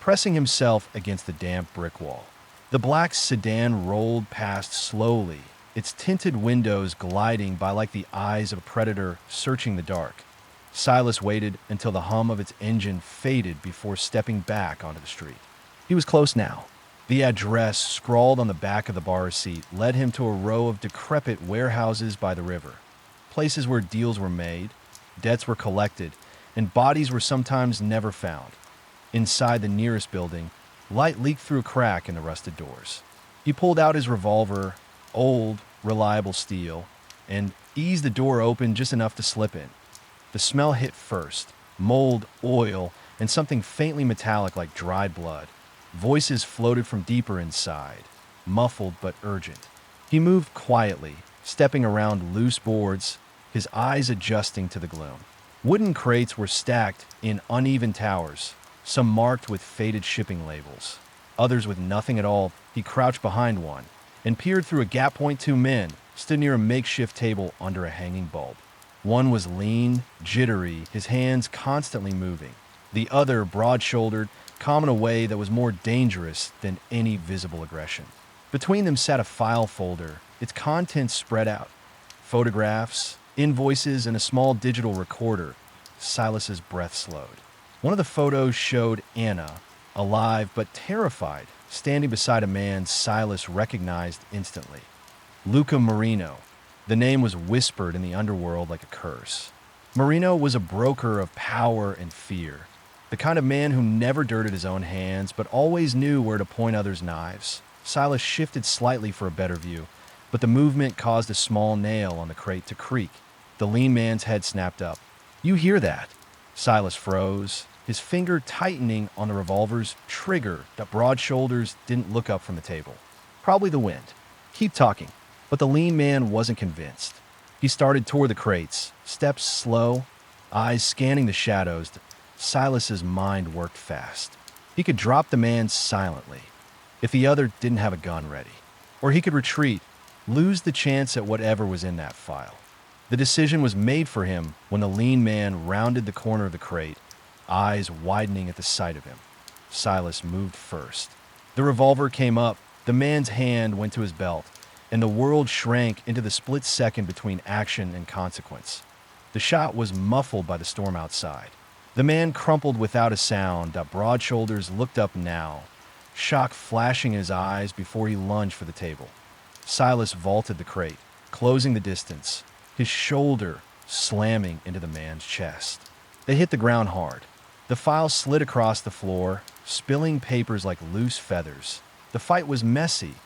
pressing himself against the damp brick wall. The black sedan rolled past slowly, its tinted windows gliding by like the eyes of a predator searching the dark. Silas waited until the hum of its engine faded before stepping back onto the street. He was close now. The address, scrawled on the back of the bar seat, led him to a row of decrepit warehouses by the river. Places where deals were made, debts were collected, and bodies were sometimes never found. Inside the nearest building, light leaked through a crack in the rusted doors. He pulled out his revolver, old, reliable steel, and eased the door open just enough to slip in. The smell hit first, mold, oil, and something faintly metallic like dried blood. Voices floated from deeper inside, muffled but urgent. He moved quietly, stepping around loose boards, his eyes adjusting to the gloom. Wooden crates were stacked in uneven towers, some marked with faded shipping labels, others with nothing at all. He crouched behind one and peered through a gap. Two men stood near a makeshift table under a hanging bulb. One was lean, jittery, his hands constantly moving. The other, broad-shouldered, calm in a way that was more dangerous than any visible aggression. Between them sat a file folder, its contents spread out. Photographs, invoices, and a small digital recorder. Silas's breath slowed. One of the photos showed Anna, alive but terrified, standing beside a man Silas recognized instantly. Luca Marino. The name was whispered in the underworld like a curse. Marino was a broker of power and fear, the kind of man who never dirted his own hands but always knew where to point others' knives. Silas shifted slightly for a better view, but the movement caused a small nail on the crate to creak. The lean man's head snapped up. "You hear that?" Silas froze, his finger tightening on the revolver's trigger. The broad shoulders didn't look up from the table. "Probably the wind. Keep talking." But the lean man wasn't convinced. He started toward the crates, steps slow, eyes scanning the shadows. Silas's mind worked fast. He could drop the man silently, if the other didn't have a gun ready. Or he could retreat, lose the chance at whatever was in that file. The decision was made for him when the lean man rounded the corner of the crate, eyes widening at the sight of him. Silas moved first. The revolver came up, the man's hand went to his belt, and the world shrank into the split second between action and consequence. The shot was muffled by the storm outside. The man crumpled without a sound. The broad shoulders looked up now, shock flashing in his eyes before he lunged for the table. Silas vaulted the crate, closing the distance, his shoulder slamming into the man's chest. They hit the ground hard. The file slid across the floor, spilling papers like loose feathers. The fight was messy.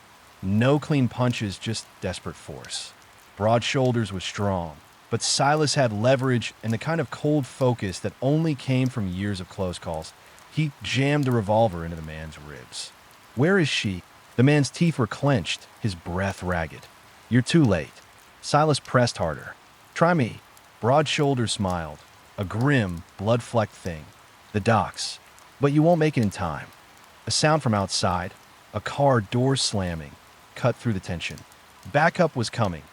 No clean punches, just desperate force. Broad shoulders was strong, but Silas had leverage and the kind of cold focus that only came from years of close calls. He jammed the revolver into the man's ribs. "Where is she?" The man's teeth were clenched, his breath ragged. "You're too late." Silas pressed harder. "Try me." Broad shoulders smiled, a grim, blood-flecked thing. "The docks. But you won't make it in time." A sound from outside, a car door slamming, cut through the tension. Backup was coming.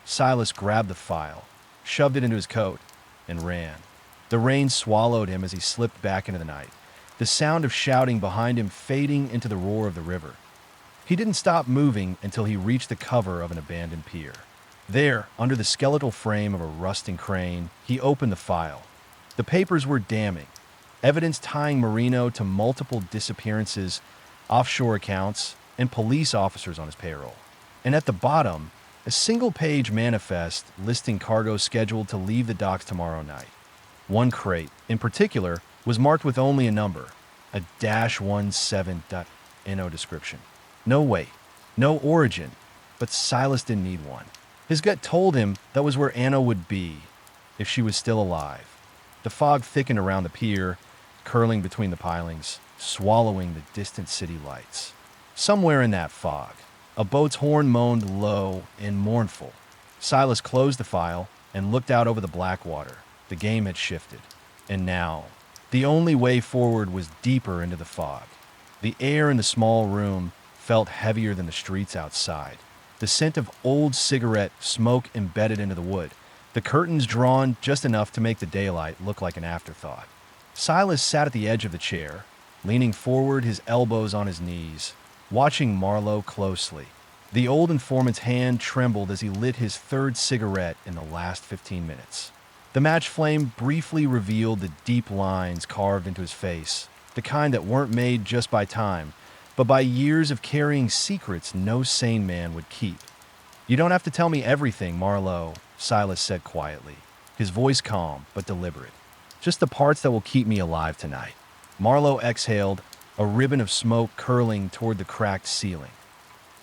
Silas grabbed the file, shoved it into his coat, and ran. The rain swallowed him as he slipped back into the night, the sound of shouting behind him fading into the roar of the river. He didn't stop moving until he reached the cover of an abandoned pier. There, under the skeletal frame of a rusting crane, he opened the file. The papers were damning. Evidence tying Marino to multiple disappearances, offshore accounts, and police officers on his payroll. And at the bottom, a single-page manifest listing cargo scheduled to leave the docks tomorrow night. One crate, in particular, was marked with only a number, a -17.no description. No weight, no origin, but Silas didn't need one. His gut told him that was where Anna would be, if she was still alive. The fog thickened around the pier, curling between the pilings, swallowing the distant city lights. Somewhere in that fog, a boat's horn moaned low and mournful. Silas closed the file and looked out over the black water. The game had shifted. And now, the only way forward was deeper into the fog. The air in the small room felt heavier than the streets outside. The scent of old cigarette smoke embedded into the wood. The curtains drawn just enough to make the daylight look like an afterthought. Silas sat at the edge of the chair, leaning forward, his elbows on his knees, watching Marlowe closely. The old informant's hand trembled as he lit his third cigarette in the last 15 minutes. The match flame briefly revealed the deep lines carved into his face, the kind that weren't made just by time, but by years of carrying secrets no sane man would keep. "You don't have to tell me everything, Marlowe," Silas said quietly, his voice calm but deliberate. "Just the parts that will keep me alive tonight." Marlowe exhaled, a ribbon of smoke curling toward the cracked ceiling.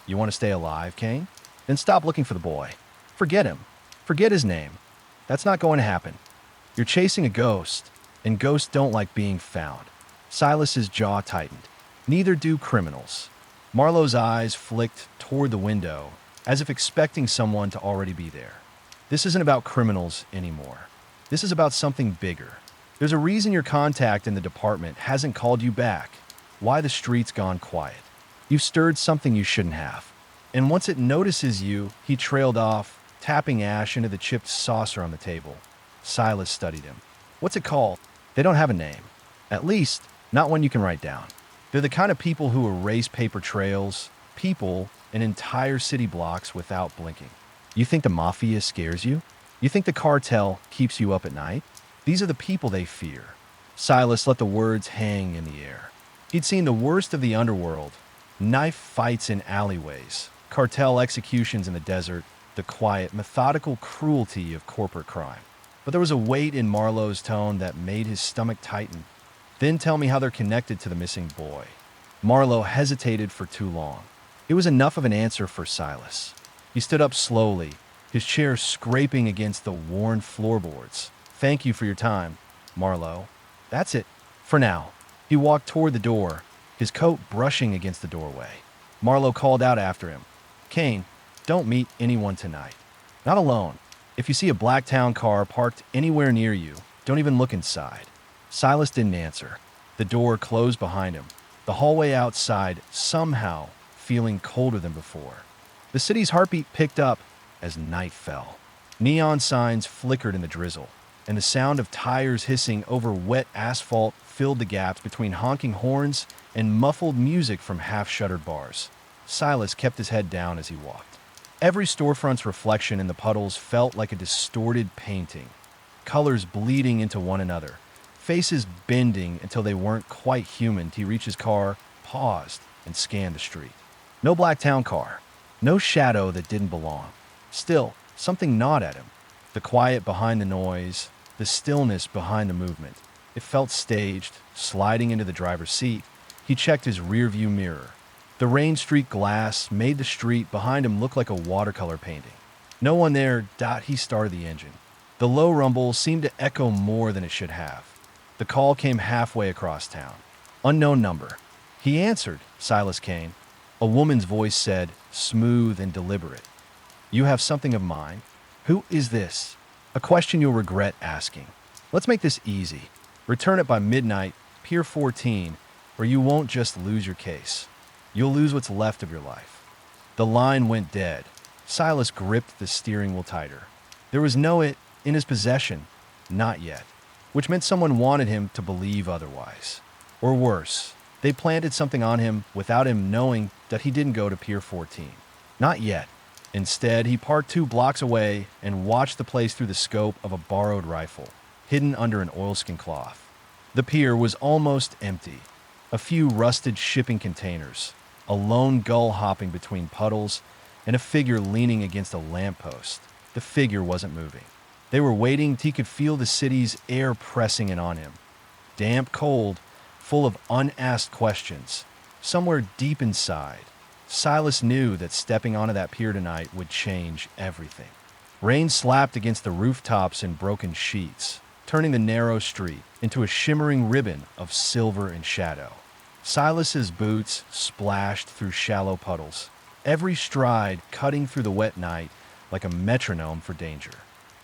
"You want to stay alive, Kane? Then stop looking for the boy. Forget him. Forget his name. That's not going to happen. You're chasing a ghost, and ghosts don't like being found. Silas's jaw tightened. Neither do criminals. Marlowe's eyes flicked toward the window, as if expecting someone to already be there. This isn't about criminals anymore. This is about something bigger. There's a reason your contact in the department hasn't called you back. Why the street's gone quiet. You've stirred something you shouldn't have. And once it notices you, he trailed off, tapping ash into the chipped saucer on the table. Silas studied him. What's it called? They don't have a name. At least, not one you can write down. They're the kind of people who erase paper trails, people, and entire city blocks without blinking. You think the mafia scares you? You think the cartel keeps you up at night? These are the people they fear. Silas let the words hang in the air. He'd seen the worst of the underworld, knife fights in alleyways, cartel executions in the desert, the quiet, methodical cruelty of corporate crime. But there was a weight in Marlowe's tone that made his stomach tighten. Then tell me how they're connected to the missing boy. Marlowe hesitated for too long. It was enough of an answer for Silas. He stood up slowly, his chair scraping against the worn floorboards. Thank you for your time, Marlowe. That's it, for now. He walked toward the door, his coat brushing against the doorway. Marlowe called out after him. Kane, don't meet anyone tonight. Not alone. If you see a Blacktown car parked anywhere near you, don't even look inside. Silas didn't answer. The door closed behind him, the hallway outside somehow feeling colder than before. The city's heartbeat picked up as night fell. Neon signs flickered in the drizzle, and the sound of tires hissing over wet asphalt filled the gaps between honking horns and muffled music from half-shuttered bars. Silas kept his head down as he walked. Every storefront's reflection in the puddles felt like a distorted painting, colors bleeding into one another, faces bending until they weren't quite human. He reached his car, paused, and scanned the street. No Blacktown car. No shadow that didn't belong. Still, something gnawed at him. The quiet behind the noise, the stillness behind the movement. It felt staged. Sliding into the driver's seat, he checked his rearview mirror. The rain-streaked glass made the street behind him look like a watercolor painting. No one there. He started the engine. The low rumble seemed to echo more than it should have. The call came halfway across town. Unknown number. He answered, Silas Kane. A woman's voice said, smooth and deliberate. You have something of mine? Who is this? A question you'll regret asking. Let's make this easy. Return it by midnight, Pier 14, or you won't just lose your case. You'll lose what's left of your life. The line went dead. Silas gripped the steering wheel tighter. There was no it in his possession, not yet, which meant someone wanted him to believe otherwise. Or worse, they planted something on him without him knowing that he didn't go to Pier 14. Not yet. Instead, he parked 2 blocks away and watched the place through the scope of a borrowed rifle, hidden under an oilskin cloth. The pier was almost empty. A few rusted shipping containers, a lone gull hopping between puddles, and a figure leaning against a lamppost. The figure wasn't moving. They were waiting till he could feel the city's air pressing in on him. Damp, cold, full of unasked questions. Somewhere deep inside, Silas knew that stepping onto that pier tonight would change everything. Rain slapped against the rooftops in broken sheets, turning the narrow street into a shimmering ribbon of silver and shadow. Silas's boots splashed through shallow puddles, every stride cutting through the wet night like a metronome for danger.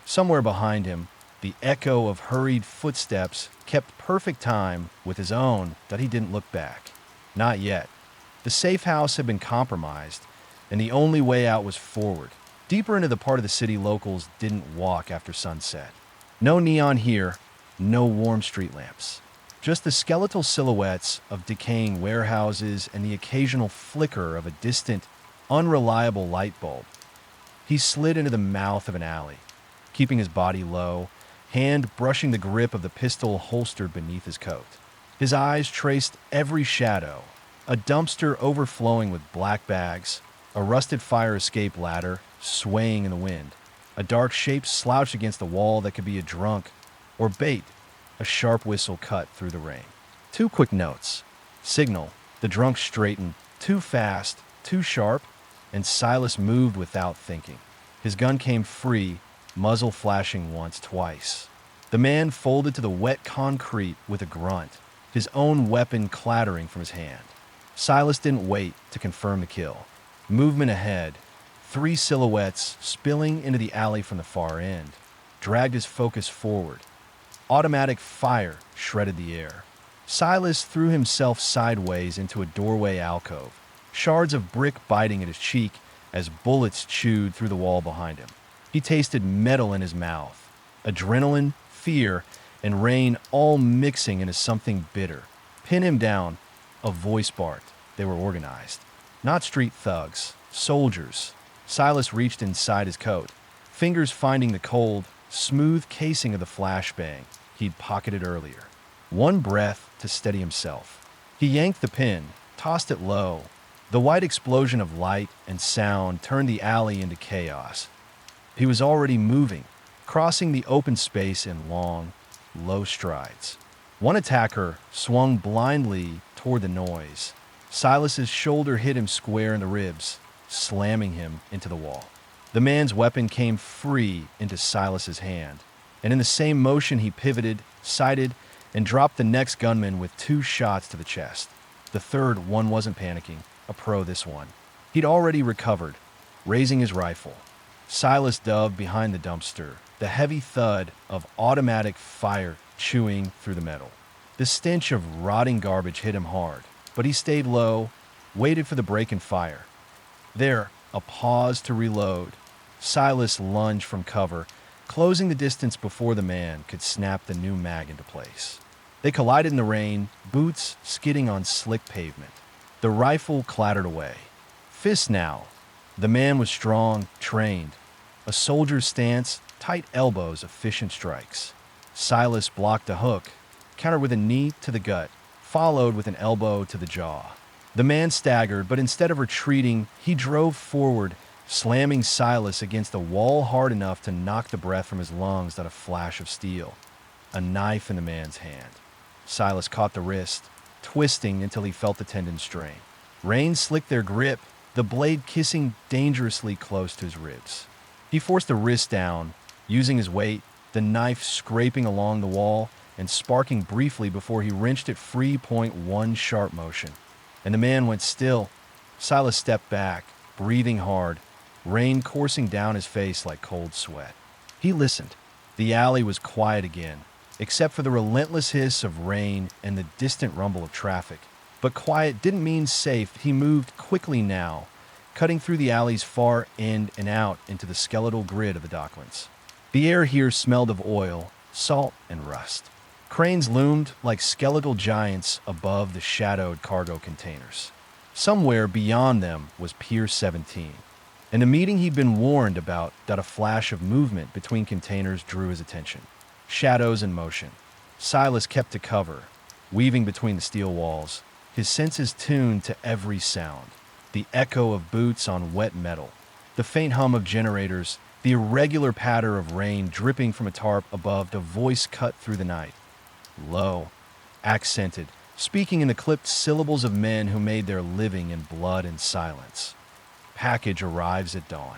Somewhere behind him, the echo of hurried footsteps kept perfect time with his own that he didn't look back. Not yet. The safe house had been compromised, and the only way out was forward, deeper into the part of the city locals didn't walk after sunset. No neon here, no warm street lamps. Just the skeletal silhouettes of decaying warehouses and the occasional flicker of a distant, unreliable light bulb. He slid into the mouth of an alley, keeping his body low, hand brushing the grip of the pistol holstered beneath his coat. His eyes traced every shadow, a dumpster overflowing with black bags, a rusted fire escape ladder swaying in the wind, a dark shape slouched against the wall that could be a drunk or bait. A sharp whistle cut through the rain. 2 quick notes. Signal. The drunk straightened, too fast, too sharp, and Silas moved without thinking. His gun came free, muzzle flashing once, twice. The man folded to the wet concrete with a grunt, his own weapon clattering from his hand. Silas didn't wait to confirm the kill. Movement ahead, 3 silhouettes spilling into the alley from the far end, dragged his focus forward. Automatic fire shredded the air. Silas threw himself sideways into a doorway alcove, shards of brick biting at his cheek as bullets chewed through the wall behind him. He tasted metal in his mouth, adrenaline, fear, and rain all mixing into something bitter. Pin him down, a voice barked. They were organized. Not street thugs, soldiers. Silas reached inside his coat, fingers finding the cold, smooth casing of the flashbang he'd pocketed earlier. One breath to steady himself. He yanked the pin, tossed it low. The white explosion of light and sound turned the alley into chaos. He was already moving, crossing the open space in long, low strides. One attacker swung blindly toward the noise. Silas's shoulder hit him square in the ribs, slamming him into the wall. The man's weapon came free into Silas's hand, and in the same motion he pivoted, sighted, and dropped the next gunman with 2 shots to the chest. The third one wasn't panicking, a pro this one. He'd already recovered, raising his rifle. Silas dove behind the dumpster, the heavy thud of automatic fire chewing through the metal. The stench of rotting garbage hit him hard, but he stayed low, waited for the break in fire. There, a pause to reload. Silas lunged from cover, closing the distance before the man could snap the new mag into place. They collided in the rain, boots skidding on slick pavement. The rifle clattered away. Fist now. The man was strong, trained. A soldier's stance, tight elbows, efficient strikes. Silas blocked a hook, countered with a knee to the gut, followed with an elbow to the jaw. The man staggered, but instead of retreating, he drove forward, slamming Silas against the wall hard enough to knock the breath from his lungs like a flash of steel. A knife in the man's hand. Silas caught the wrist, twisting until he felt the tendon strain. Rain slicked their grip, the blade kissing dangerously close to his ribs. He forced the wrist down, using his weight, the knife scraping along the wall and sparking briefly before he wrenched it free. One sharp motion. And the man went still. Silas stepped back, breathing hard, rain coursing down his face like cold sweat. He listened. The alley was quiet again, except for the relentless hiss of rain and the distant rumble of traffic. But quiet didn't mean safe. He moved quickly now, cutting through the alley's far end and out into the skeletal grid of the docklands. The air here smelled of oil, salt, and rust. Cranes loomed like skeletal giants above the shadowed cargo containers. Somewhere beyond them was Pier 17, and the meeting he'd been warned about that a flash of movement between containers drew his attention. Shadows in motion. Silas kept to cover, weaving between the steel walls, his senses tuned to every sound. The echo of boots on wet metal, the faint hum of generators, the irregular patter of rain dripping from a tarp above. The voice cut through the night. Low, accented, speaking in the clipped syllables of men who made their living in blood and silence. Package arrives at dawn.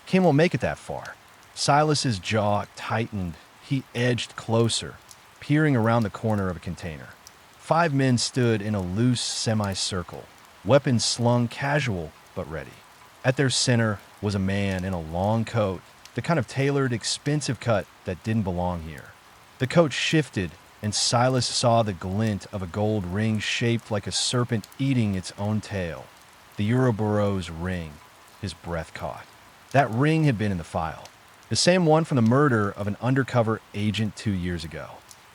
Kane won't make it that far. Silas's jaw tightened. He edged closer, peering around the corner of a container. 5 men stood in a loose semicircle, weapons slung casual but ready. At their center was a man in a long coat, the kind of tailored, expensive cut that didn't belong here. The coat shifted, and Silas saw the glint of a gold ring shaped like a serpent eating its own tail. The Ouroboros ring. His breath caught. That ring had been in the file. The same one from the murder of an undercover agent 2 years ago.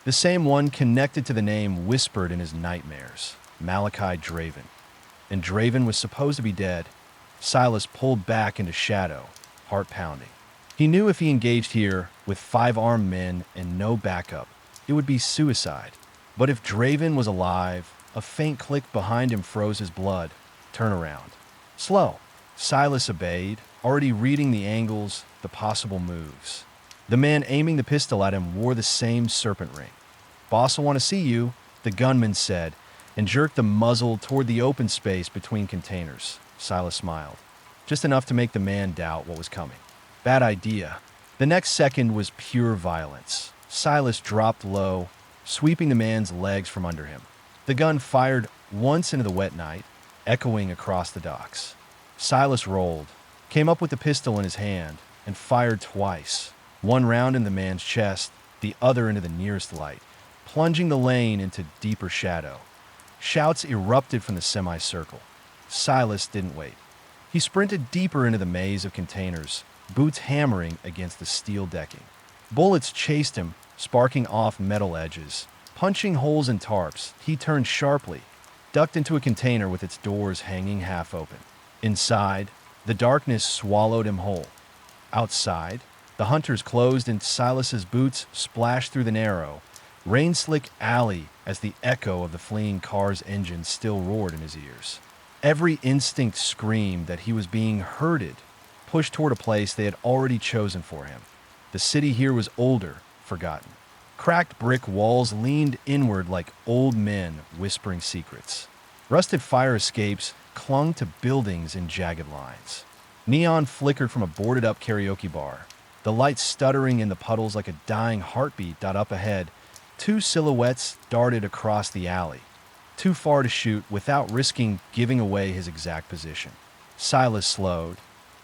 The same one connected to the name whispered in his nightmares, Malachi Draven. And Draven was supposed to be dead. Silas pulled back into shadow, heart pounding. He knew if he engaged here with 5 armed men and no backup, it would be suicide. But if Draven was alive, a faint click behind him froze his blood. Turn around. Slow. Silas obeyed, already reading the angles, the possible moves. The man aiming the pistol at him wore the same serpent ring. "Boss will want to see you," the gunman said, and jerked the muzzle toward the open space between containers. Silas smiled, just enough to make the man doubt what was coming. Bad idea. The next second was pure violence. Silas dropped low, sweeping the man's legs from under him. The gun fired once into the wet night, echoing across the docks. Silas rolled, came up with the pistol in his hand, and fired twice, one round in the man's chest, the other into the nearest light, plunging the lane into deeper shadow. Shouts erupted from the semicircle. Silas didn't wait. He sprinted deeper into the maze of containers, boots hammering against the steel decking. Bullets chased him, sparking off metal edges. Punching holes in tarps, he turned sharply, ducked into a container with its doors hanging half open. Inside, the darkness swallowed him whole. Outside, the hunters closed and Silas's boots splashed through the narrow, rain-slick alley as the echo of the fleeing car's engine still roared in his ears. Every instinct screamed that he was being herded, pushed toward a place they had already chosen for him. The city here was older, forgotten. Cracked brick walls leaned inward like old men whispering secrets. Rusted fire escapes clung to buildings in jagged lines. Neon flickered from a boarded-up karaoke bar, the lights stuttering in the puddles like a dying heartbeat. Up ahead, two silhouettes darted across the alley, too far to shoot without risking giving away his exact position. Silas slowed,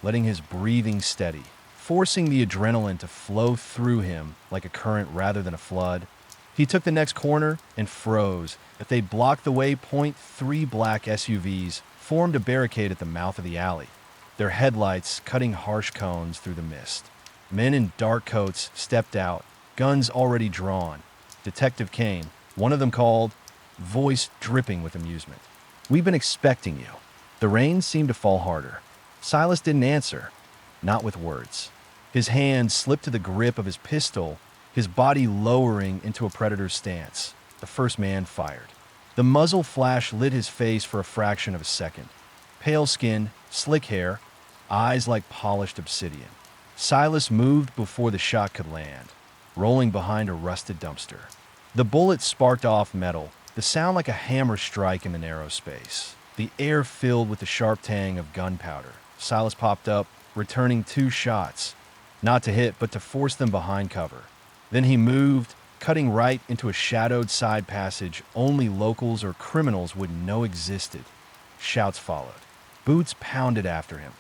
letting his breathing steady, forcing the adrenaline to flow through him like a current rather than a flood. He took the next corner and froze. If they blocked the way, .3 black SUVs formed a barricade at the mouth of the alley, their headlights cutting harsh cones through the mist. Men in dark coats stepped out, guns already drawn. Detective Kane, one of them called, voice dripping with amusement. "We've been expecting you." The rain seemed to fall harder. Silas didn't answer, not with words. His hand slipped to the grip of his pistol, his body lowering into a predator's stance. The first man fired. The muzzle flash lit his face for a fraction of a second. Pale skin, slick hair, eyes like polished obsidian. Silas moved before the shot could land, rolling behind a rusted dumpster. The bullet sparked off metal, the sound like a hammer strike in the narrow space. The air filled with the sharp tang of gunpowder. Silas popped up, returning 2 shots, not to hit, but to force them behind cover. Then he moved, cutting right into a shadowed side passage only locals or criminals would know existed. Shouts followed. Boots pounded after him.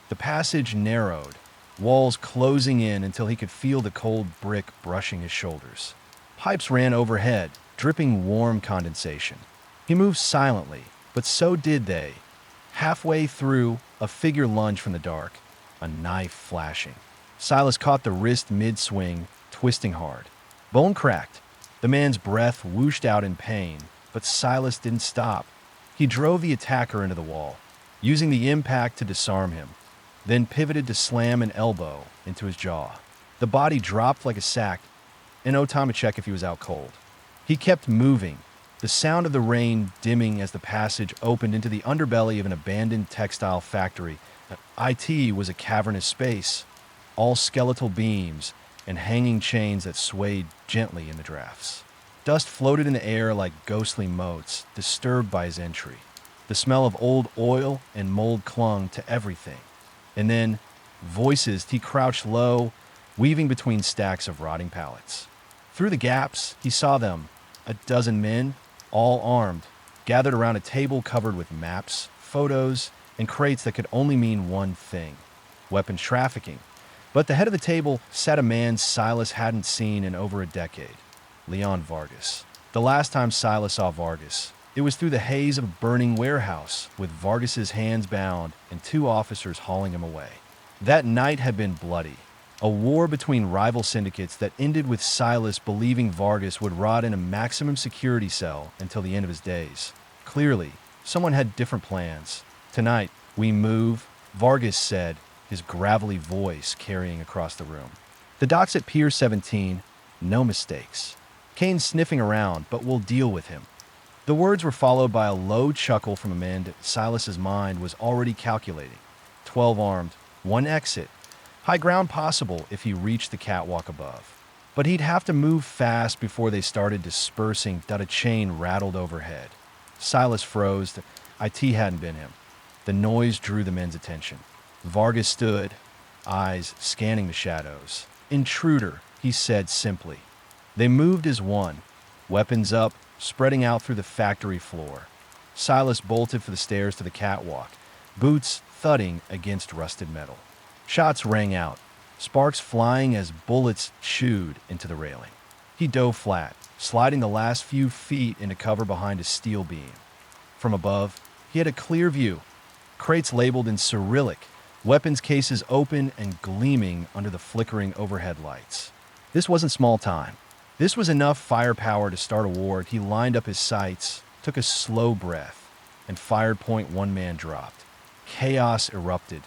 The passage narrowed, walls closing in until he could feel the cold brick brushing his shoulders. Pipes ran overhead, dripping warm condensation. He moved silently, but so did they. Halfway through, a figure lunged from the dark, a knife flashing. Silas caught the wrist mid-swing, twisting hard. Bone cracked. The man's breath whooshed out in pain, but Silas didn't stop. He drove the attacker into the wall, using the impact to disarm him, then pivoted to slam an elbow into his jaw. The body dropped like a sack, and no time to check if he was out cold. He kept moving, the sound of the rain dimming as the passage opened into the underbelly of an abandoned textile factory. IT was a cavernous space, all skeletal beams and hanging chains that swayed gently in the drafts. Dust floated in the air like ghostly motes, disturbed by his entry. The smell of old oil and mold clung to everything. And then, voices. He crouched low, weaving between stacks of rotting pallets. Through the gaps, he saw them, a dozen men, all armed, gathered around a table covered with maps, photos, and crates that could only mean one thing: weapons trafficking. But at the head of the table sat a man Silas hadn't seen in over a decade, Leon Vargas. The last time Silas saw Vargas, it was through the haze of a burning warehouse, with Vargas's hands bound and 2 officers hauling him away. That night had been bloody, a war between rival syndicates that ended with Silas believing Vargas would rot in a maximum security cell until the end of his days. Clearly, someone had different plans. "Tonight, we move," Vargas said, his gravelly voice carrying across the room. "The docks at Pier 17, no mistakes. Kane's sniffing around, but we'll deal with him." The words were followed by a low chuckle from a man that Silas's mind was already calculating. 12 armed, 1 exit. High ground possible if he reached the catwalk above. But he'd have to move fast before they started dispersing. A chain rattled overhead. Silas froze. IT hadn't been him. The noise drew the men's attention. Vargas stood, eyes scanning the shadows. "Intruder," he said simply. They moved as one, weapons up, spreading out through the factory floor. Silas bolted for the stairs to the catwalk, boots thudding against rusted metal. Shots rang out, sparks flying as bullets chewed into the railing. He dove flat, sliding the last few feet into cover behind a steel beam. From above, he had a clear view. Crates labeled in Cyrillic, weapons cases open and gleaming under the flickering overhead lights. This wasn't small time. This was enough firepower to start a war. He lined up his sights, took a slow breath, and fired. Point. One man dropped. Chaos erupted.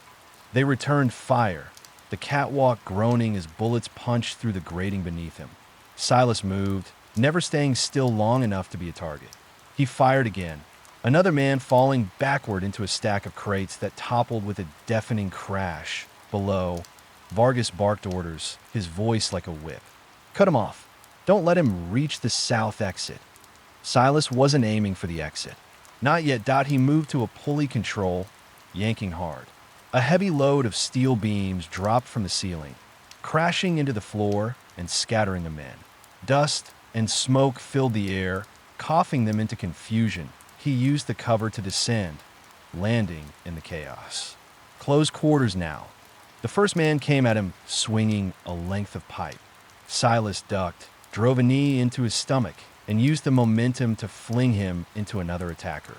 They returned fire, the catwalk groaning as bullets punched through the grating beneath him. Silas moved, never staying still long enough to be a target. He fired again, another man falling backward into a stack of crates that toppled with a deafening crash. Below, Vargas barked orders, his voice like a whip. Cut him off. Don't let him reach the south exit. Silas wasn't aiming for the exit. Not yet. He moved to a pulley control, yanking hard. A heavy load of steel beams dropped from the ceiling, crashing into the floor and scattering the men. Dust and smoke filled the air, coughing them into confusion. He used the cover to descend, landing in the chaos. Close quarters now. The first man came at him, swinging a length of pipe. Silas ducked, drove a knee into his stomach, and used the momentum to fling him into another attacker.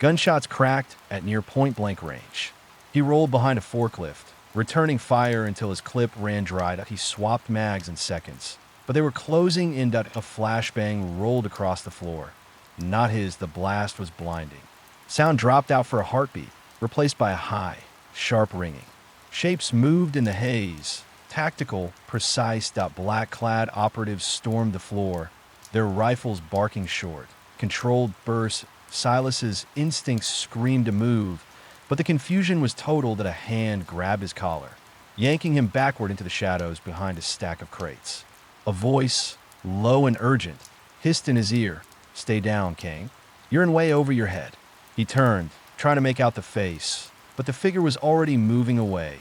Gunshots cracked at near point-blank range. He rolled behind a forklift, returning fire until his clip ran dry. He swapped mags in seconds, but they were closing in. A flashbang rolled across the floor. Not his. The blast was blinding. Sound dropped out for a heartbeat, replaced by a high, sharp ringing. Shapes moved in the haze. Tactical, precise. Black-clad operatives stormed the floor, their rifles barking short. Controlled bursts. Silas's instincts screamed to move, but the confusion was total that a hand grabbed his collar, yanking him backward into the shadows behind a stack of crates. A voice, low and urgent, hissed in his ear. Stay down, Kane. You're in way over your head. He turned, trying to make out the face, but the figure was already moving away,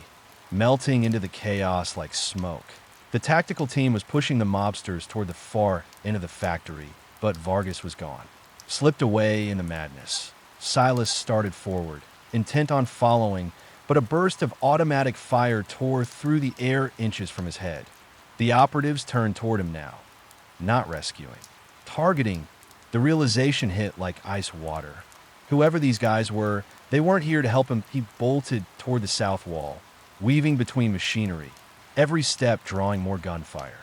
melting into the chaos like smoke. The tactical team was pushing the mobsters toward the far end of the factory, but Vargas was gone. Slipped away in the madness. Silas started forward, intent on following, but a burst of automatic fire tore through the air inches from his head. The operatives turned toward him now, not rescuing, targeting. The realization hit like ice water. Whoever these guys were, they weren't here to help him. He bolted toward the south wall, weaving between machinery, every step drawing more gunfire.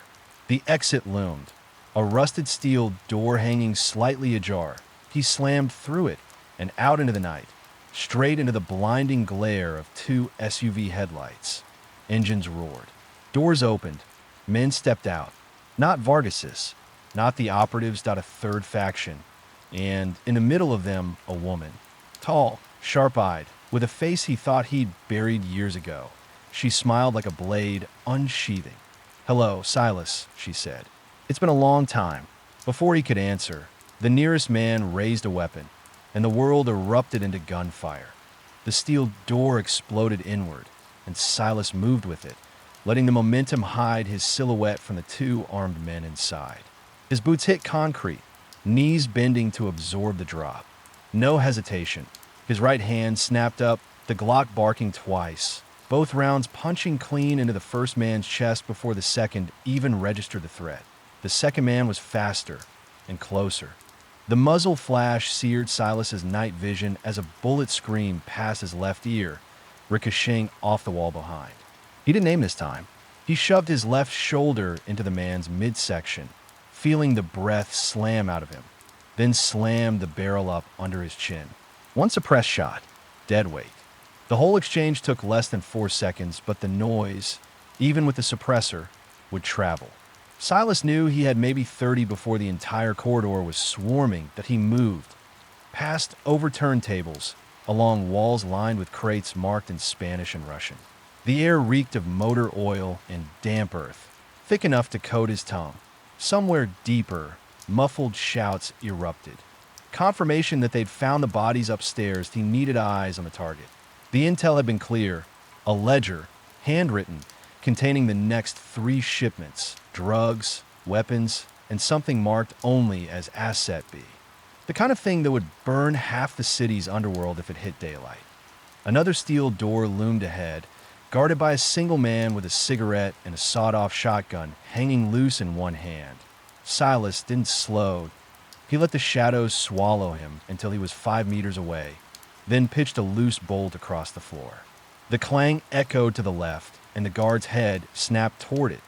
The exit loomed, a rusted steel door hanging slightly ajar. He slammed through it and out into the night, straight into the blinding glare of two SUV headlights. Engines roared. Doors opened. Men stepped out. Not Vargas's, not the operatives. A third faction, and in the middle of them, a woman. Tall, sharp-eyed, with a face he thought he'd buried years ago. She smiled like a blade, unsheathing. Hello, Silas, she said. It's been a long time. Before he could answer, the nearest man raised a weapon, and the world erupted into gunfire. The steel door exploded inward, and Silas moved with it, letting the momentum hide his silhouette from the two armed men inside. His boots hit concrete, knees bending to absorb the drop. No hesitation. His right hand snapped up, the Glock barking twice, both rounds punching clean into the first man's chest before the second even registered the threat. The second man was faster and closer. The muzzle flash seared Silas's night vision as a bullet screamed past his left ear, ricocheting off the wall behind. He didn't aim this time. He shoved his left shoulder into the man's midsection, feeling the breath slam out of him, then slammed the barrel up under his chin. One suppressed shot, dead weight. The whole exchange took less than 4 seconds, but the noise, even with the suppressor, would travel. Silas knew he had maybe 30 before the entire corridor was swarming. That he moved, past overturned tables, along walls lined with crates marked in Spanish and Russian. The air reeked of motor oil and damp earth, thick enough to coat his tongue. Somewhere deeper, muffled shouts erupted. Confirmation that they'd found the bodies upstairs. He needed eyes on the target. The intel had been clear. A ledger, handwritten, containing the next 3 shipments, drugs, weapons, and something marked only as Asset B. The kind of thing that would burn half the city's underworld if it hit daylight. Another steel door loomed ahead, guarded by a single man with a cigarette and a sawed-off shotgun hanging loose in one hand. Silas didn't slow. He let the shadows swallow him until he was 5 meters away, then pitched a loose bolt across the floor. The clang echoed to the left, and the guard's head snapped toward it.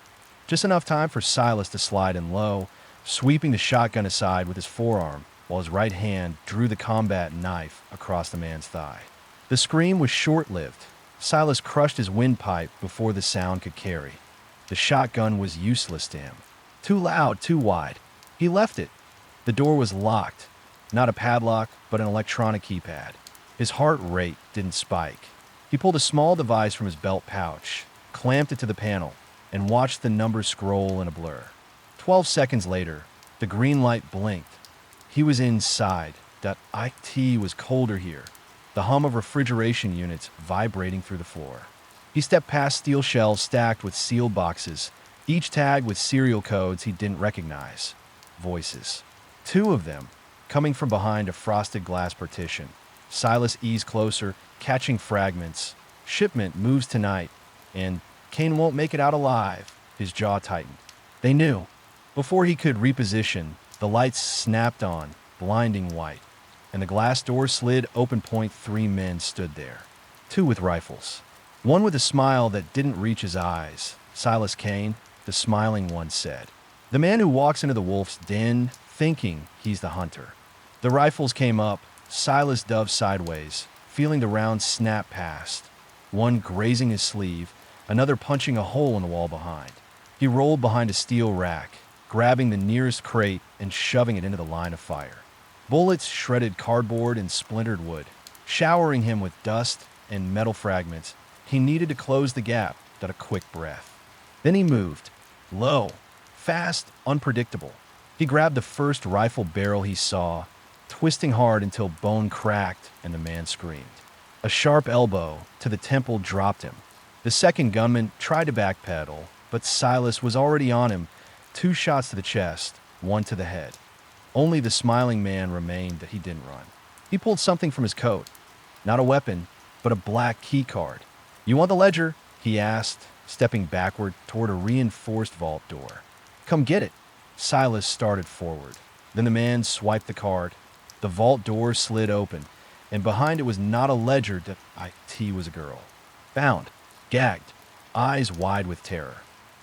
Just enough time for Silas to slide in low, sweeping the shotgun aside with his forearm, while his right hand drew the combat knife across the man's thigh. The scream was short-lived. Silas crushed his windpipe before the sound could carry. The shotgun was useless to him. Too loud, too wide. He left it. The door was locked. Not a padlock, but an electronic keypad. His heart rate didn't spike. He pulled a small device from his belt pouch, clamped it to the panel, and watched the numbers scroll in a blur. 12 seconds later, the green light blinked. He was inside. That IT was colder here. The hum of refrigeration units vibrating through the floor. He stepped past steel shelves stacked with sealed boxes, each tagged with serial codes he didn't recognize. Voices. 2 of them, coming from behind a frosted glass partition. Silas eased closer, catching fragments. Shipment moves tonight, and Kane won't make it out alive. His jaw tightened. They knew. Before he could reposition, the lights snapped on, blinding white, and the glass door slid open. 3 men stood there, 2 with rifles. One with a smile that didn't reach his eyes. Silas Kane, the smiling one, said. The man who walks into the wolf's den thinking he's the hunter. The rifles came up. Silas dove sideways, feeling the round snap past, one grazing his sleeve, another punching a hole in the wall behind. He rolled behind a steel rack, grabbing the nearest crate and shoving it into the line of fire. Bullets shredded cardboard and splintered wood, showering him with dust and metal fragments. He needed to close the gap. A quick breath. Then he moved, low, fast, unpredictable. He grabbed the first rifle barrel he saw, twisting hard until bone cracked and the man screamed. A sharp elbow to the temple dropped him. The second gunman tried to backpedal, but Silas was already on him. 2 shots to the chest, 1 to the head. Only the smiling man remained that he didn't run. He pulled something from his coat. Not a weapon, but a black key card. You want the ledger? He asked, stepping backward toward a reinforced vault door. Come get it. Silas started forward. Then the man swiped the card. The vault door slid open, and behind it was not a ledger. IT was a girl. Bound, gagged, eyes wide with terror.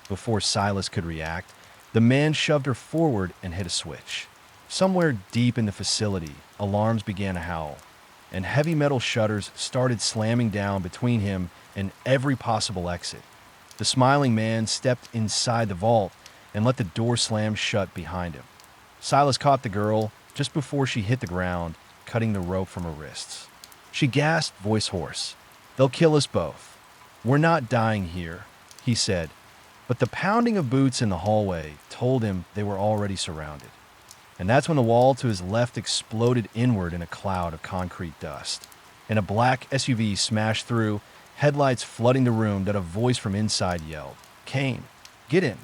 Before Silas could react, the man shoved her forward and hit a switch. Somewhere deep in the facility, alarms began to howl, and heavy metal shutters started slamming down between him and every possible exit. The smiling man stepped inside the vault and let the door slam shut behind him. Silas caught the girl just before she hit the ground, cutting the rope from her wrists. She gasped, voice hoarse. They'll kill us both. We're not dying here, he said, but the pounding of boots in the hallway told him they were already surrounded. And that's when the wall to his left exploded inward in a cloud of concrete dust, and a black SUV smashed through, headlights flooding the room. That a voice from inside yelled, Kane, get in.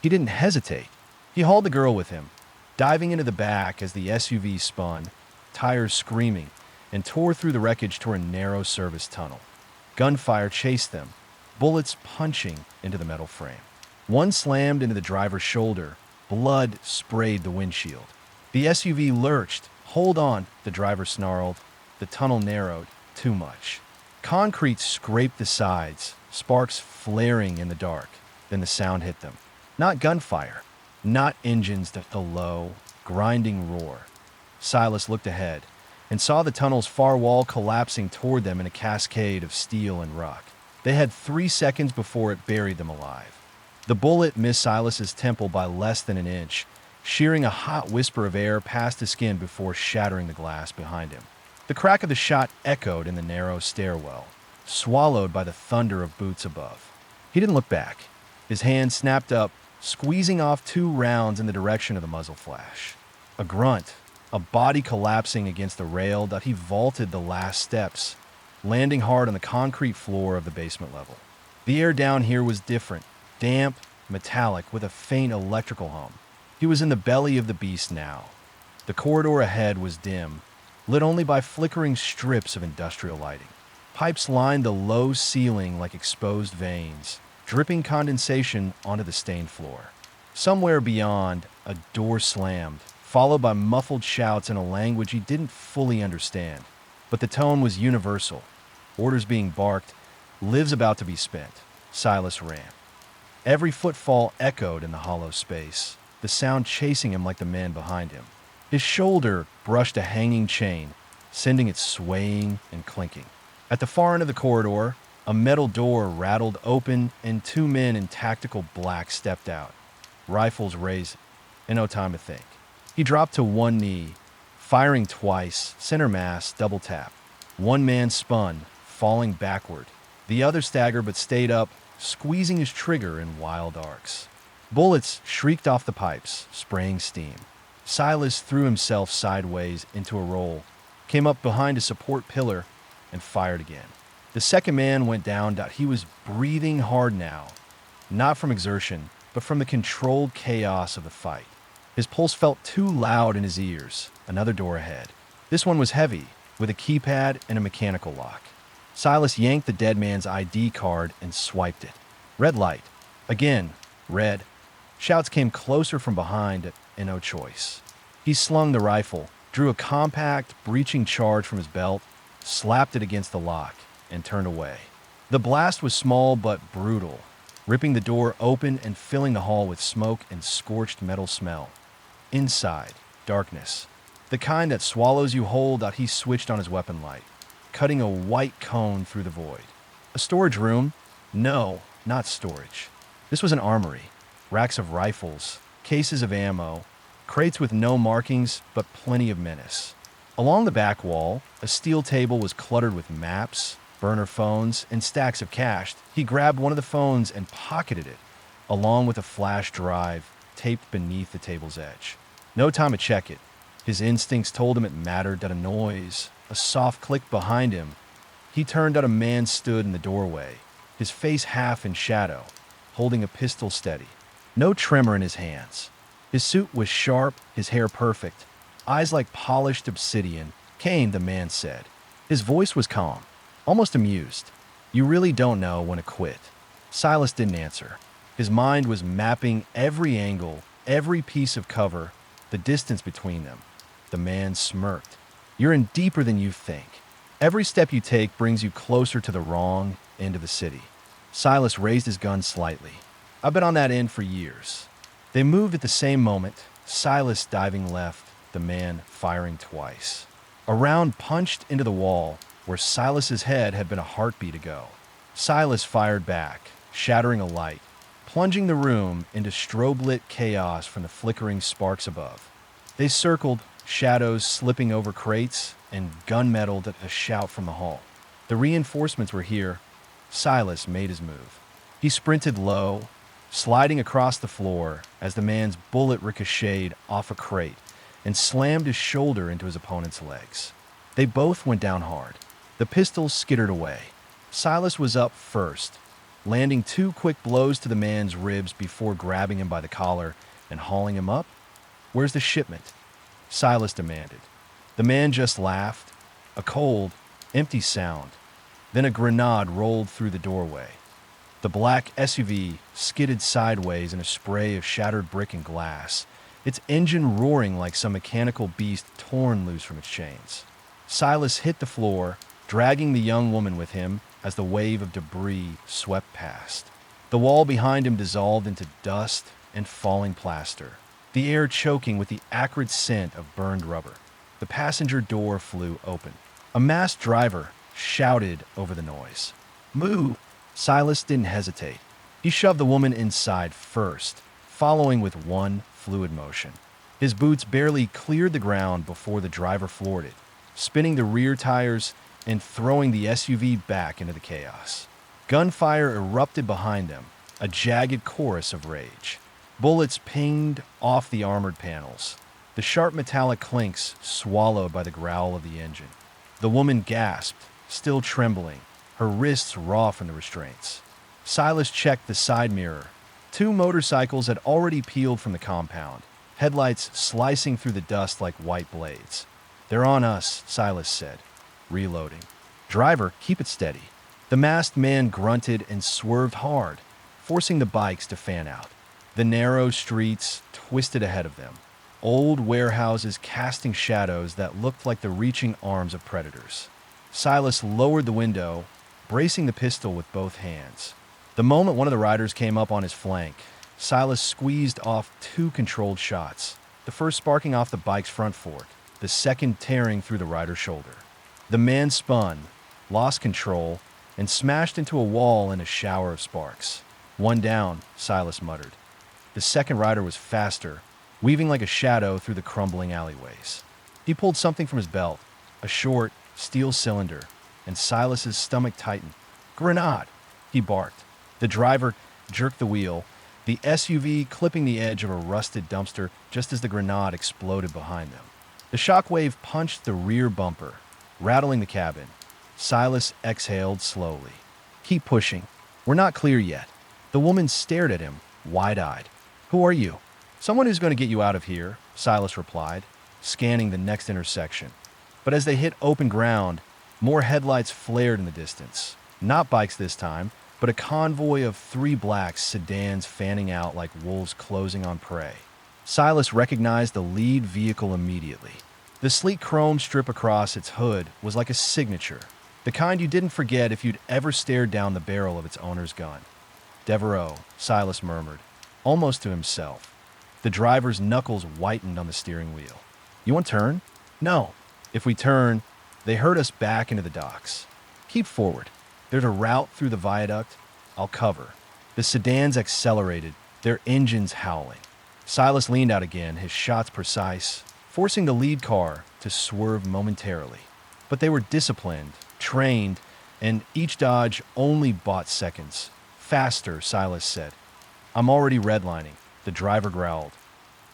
He didn't hesitate. He hauled the girl with him, diving into the back as the SUV spun, tires screaming, and tore through the wreckage toward a narrow service tunnel. Gunfire chased them, bullets punching into the metal frame. One slammed into the driver's shoulder. Blood sprayed the windshield. The SUV lurched. Hold on, the driver snarled. The tunnel narrowed. Too much. Concrete scraped the sides, sparks flaring in the dark. Then the sound hit them. Not gunfire. Not engines. The low, grinding roar. Silas looked ahead and saw the tunnel's far wall collapsing toward them in a cascade of steel and rock. They had 3 seconds before it buried them alive. The bullet missed Silas's temple by less than an inch, shearing a hot whisper of air past his skin before shattering the glass behind him. The crack of the shot echoed in the narrow stairwell, swallowed by the thunder of boots above. He didn't look back. His hand snapped up, squeezing off 2 rounds in the direction of the muzzle flash. A grunt, a body collapsing against the rail. He vaulted the last steps, landing hard on the concrete floor of the basement level. The air down here was different. Damp, metallic, with a faint electrical hum. He was in the belly of the beast now. The corridor ahead was dim, lit only by flickering strips of industrial lighting. Pipes lined the low ceiling like exposed veins, dripping condensation onto the stained floor. Somewhere beyond, a door slammed, followed by muffled shouts in a language he didn't fully understand. But the tone was universal. Orders being barked, lives about to be spent. Silas ran. Every footfall echoed in the hollow space, the sound chasing him like the man behind him. His shoulder brushed a hanging chain, sending it swaying and clinking. At the far end of the corridor, a metal door rattled open and two men in tactical black stepped out, rifles raised, in no time to think. He dropped to one knee, firing twice, center mass, double tap. One man spun, falling backward. The other staggered but stayed up, squeezing his trigger in wild arcs. Bullets shrieked off the pipes, spraying steam. Silas threw himself sideways into a roll, came up behind a support pillar, and fired again. The second man went down. He was breathing hard now, not from exertion, but from the controlled chaos of the fight. His pulse felt too loud in his ears. Another door ahead. This one was heavy, with a keypad and a mechanical lock. Silas yanked the dead man's ID card and swiped it. Red light. Again, red. Shouts came closer from behind, and no choice. He slung the rifle, drew a compact, breaching charge from his belt, slapped it against the lock, and turned away. The blast was small but brutal, ripping the door open and filling the hall with smoke and scorched metal smell. Inside, darkness. The kind that swallows you whole. He switched on his weapon light, cutting a white cone through the void. A storage room? No, not storage. This was an armory. Racks of rifles, cases of ammo, crates with no markings but plenty of menace. Along the back wall, a steel table was cluttered with maps, burner phones, and stacks of cash. He grabbed one of the phones and pocketed it, along with a flash drive taped beneath the table's edge. No time to check it. His instincts told him it mattered. That a noise, a soft click behind him. He turned. A man stood in the doorway, his face half in shadow, holding a pistol steady. No tremor in his hands. His suit was sharp, his hair perfect, eyes like polished obsidian. Kane, the man said. His voice was calm, almost amused. You really don't know when to quit. Silas didn't answer. His mind was mapping every angle, every piece of cover, the distance between them. The man smirked. You're in deeper than you think. Every step you take brings you closer to the wrong end of the city. Silas raised his gun slightly. I've been on that end for years. They moved at the same moment, Silas diving left, the man firing twice. A round punched into the wall where Silas's head had been a heartbeat ago. Silas fired back, shattering a light, plunging the room into strobe-lit chaos from the flickering sparks above. They circled, shadows slipping over crates, and gunmetal at a shout from the hall. The reinforcements were here. Silas made his move. He sprinted low, sliding across the floor as the man's bullet ricocheted off a crate and slammed his shoulder into his opponent's legs. They both went down hard. The pistols skittered away. Silas was up first, landing two quick blows to the man's ribs before grabbing him by the collar and hauling him up. Where's the shipment? Silas demanded. The man just laughed, a cold, empty sound. Then a grenade rolled through the doorway. The black SUV skidded sideways in a spray of shattered brick and glass, its engine roaring like some mechanical beast torn loose from its chains. Silas hit the floor, dragging the young woman with him as the wave of debris swept past. The wall behind him dissolved into dust and falling plaster, the air choking with the acrid scent of burned rubber. The passenger door flew open. A masked driver shouted over the noise. "Move!" Silas didn't hesitate. He shoved the woman inside first, following with one fluid motion. His boots barely cleared the ground before the driver floored it, spinning the rear tires and throwing the SUV back into the chaos. Gunfire erupted behind them, a jagged chorus of rage. Bullets pinged off the armored panels, the sharp metallic clinks swallowed by the growl of the engine. The woman gasped, still trembling, her wrists raw from the restraints. Silas checked the side mirror. Two motorcycles had already peeled from the compound, headlights slicing through the dust like white blades. "They're on us," Silas said, reloading. "Driver, keep it steady." The masked man grunted and swerved hard, forcing the bikes to fan out. The narrow streets twisted ahead of them, old warehouses casting shadows that looked like the reaching arms of predators. Silas lowered the window, bracing the pistol with both hands. The moment one of the riders came up on his flank, Silas squeezed off two controlled shots, the first sparking off the bike's front fork, the second tearing through the rider's shoulder. The man spun, lost control, and smashed into a wall in a shower of sparks. "One down," Silas muttered. The second rider was faster, weaving like a shadow through the crumbling alleyways. He pulled something from his belt, a short, steel cylinder, and Silas's stomach tightened. "Grenade!" he barked. The driver jerked the wheel, the SUV clipping the edge of a rusted dumpster just as the grenade exploded behind them. The shockwave punched the rear bumper, rattling the cabin. Silas exhaled slowly. "Keep pushing. We're not clear yet." The woman stared at him, wide-eyed. "Who are you?" "Someone who's going to get you out of here," Silas replied, scanning the next intersection. But as they hit open ground, more headlights flared in the distance. Not bikes this time, but a convoy of three black sedans fanning out like wolves closing on prey. Silas recognized the lead vehicle immediately. The sleek chrome strip across its hood was like a signature, the kind you didn't forget if you'd ever stared down the barrel of its owner's gun. "Devereaux," Silas murmured, almost to himself. The driver's knuckles whitened on the steering wheel. "You want to turn?" "No. If we turn, they herd us back into the docks." "Keep forward. There's a route through the viaduct. I'll cover." The sedans accelerated, their engines howling. Silas leaned out again, his shots precise, forcing the lead car to swerve momentarily. But they were disciplined, trained, and each dodge only bought seconds. "Faster," Silas said. "I'm already redlining," the driver growled.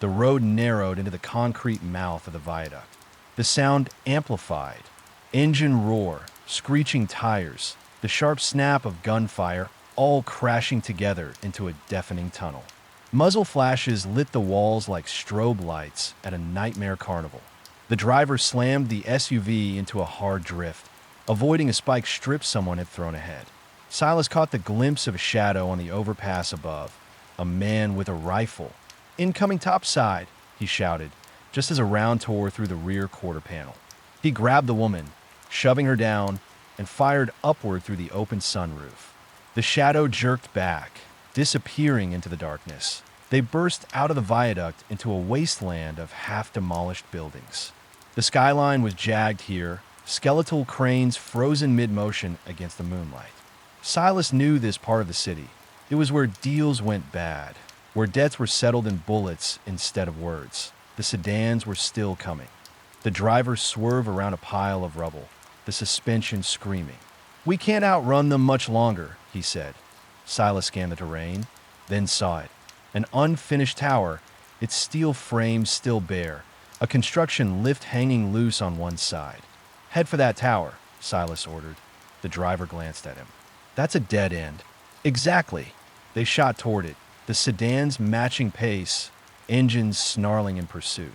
The road narrowed into the concrete mouth of the viaduct. The sound amplified. Engine roar, screeching tires, the sharp snap of gunfire, all crashing together into a deafening tunnel. Muzzle flashes lit the walls like strobe lights at a nightmare carnival. The driver slammed the SUV into a hard drift, avoiding a spiked strip someone had thrown ahead. Silas caught the glimpse of a shadow on the overpass above, a man with a rifle. "Incoming topside," he shouted, just as a round tore through the rear quarter panel. He grabbed the woman, shoving her down, and fired upward through the open sunroof. The shadow jerked back, disappearing into the darkness. They burst out of the viaduct into a wasteland of half-demolished buildings. The skyline was jagged here, skeletal cranes frozen mid-motion against the moonlight. Silas knew this part of the city. It was where deals went bad, where debts were settled in bullets instead of words. The sedans were still coming. The driver swerved around a pile of rubble, the suspension screaming. "We can't outrun them much longer," he said. Silas scanned the terrain, then saw it. An unfinished tower, its steel frame still bare, a construction lift hanging loose on one side. "Head for that tower," Silas ordered. The driver glanced at him. "That's a dead end." "Exactly." They shot toward it, the sedans matching pace, engines snarling in pursuit.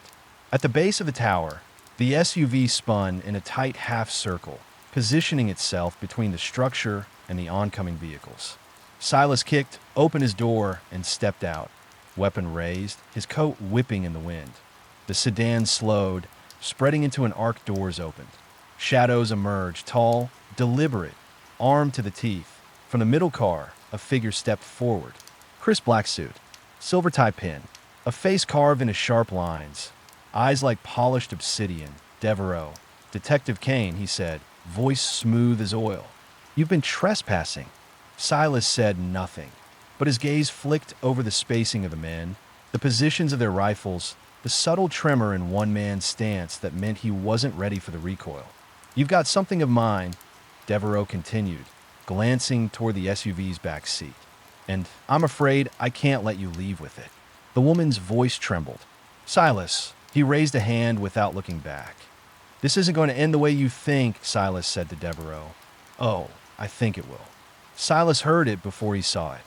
At the base of the tower, the SUV spun in a tight half circle, positioning itself between the structure and the oncoming vehicles. Silas kicked open his door and stepped out, weapon raised, his coat whipping in the wind. The sedan slowed, spreading into an arc. Doors opened. Shadows emerged, tall, deliberate, armed to the teeth. From the middle car, a figure stepped forward. Crisp black suit, silver tie pin, a face carved into sharp lines, eyes like polished obsidian. "Devereaux." "Detective Kane," he said, voice smooth as oil. "You've been trespassing." Silas said nothing, but his gaze flicked over the spacing of the men, the positions of their rifles, the subtle tremor in one man's stance that meant he wasn't ready for the recoil. "You've got something of mine," Devereaux continued, glancing toward the SUV's back seat. "And I'm afraid I can't let you leave with it." The woman's voice trembled. "Silas," he raised a hand without looking back. "This isn't going to end the way you think," Silas said to Devereaux. "Oh, I think it will." Silas heard it before he saw it.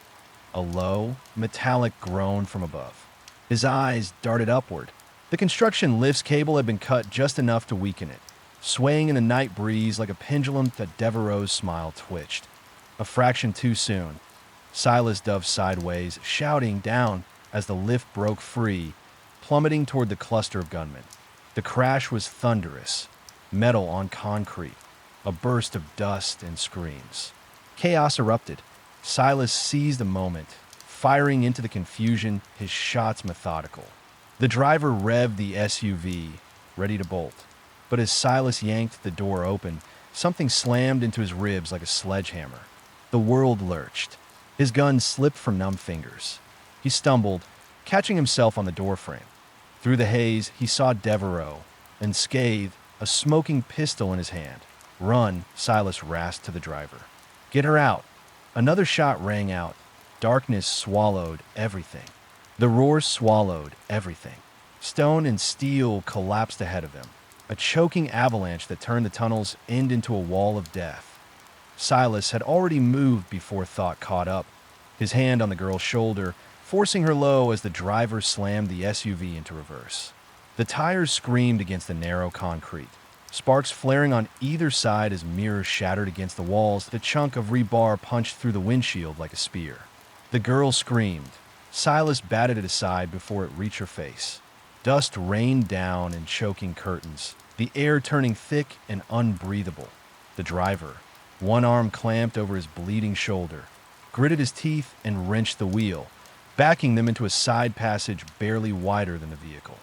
A low, metallic groan from above. His eyes darted upward. The construction lift's cable had been cut just enough to weaken it. Swaying in the night breeze like a pendulum, that Devereaux's smile twitched. A fraction too soon. Silas dove sideways, shouting down as the lift broke free, plummeting toward the cluster of gunmen. The crash was thunderous. Metal on concrete. A burst of dust and screams. Chaos erupted. Silas seized the moment, firing into the confusion, his shots methodical. The driver revved the SUV, ready to bolt. But as Silas yanked the door open, something slammed into his ribs like a sledgehammer. The world lurched. His gun slipped from numb fingers. He stumbled, catching himself on the doorframe. Through the haze, he saw Devereaux, and scathed, a smoking pistol in his hand. "Run," Silas rasped to the driver. "Get her out." Another shot rang out. Darkness swallowed everything. The roar swallowed everything. Stone and steel collapsed ahead of him. A choking avalanche that turned the tunnel's end into a wall of death. Silas had already moved before thought caught up, his hand on the girl's shoulder, forcing her low as the driver slammed the SUV into reverse. The tires screamed against the narrow concrete, sparks flaring on either side as mirrors shattered against the walls. The chunk of rebar punched through the windshield like a spear. The girl screamed. Silas batted it aside before it reached her face. Dust rained down in choking curtains, the air turning thick and unbreathable. The driver, one arm clamped over his bleeding shoulder, gritted his teeth and wrenched the wheel, backing them into a side passage barely wider than the vehicle.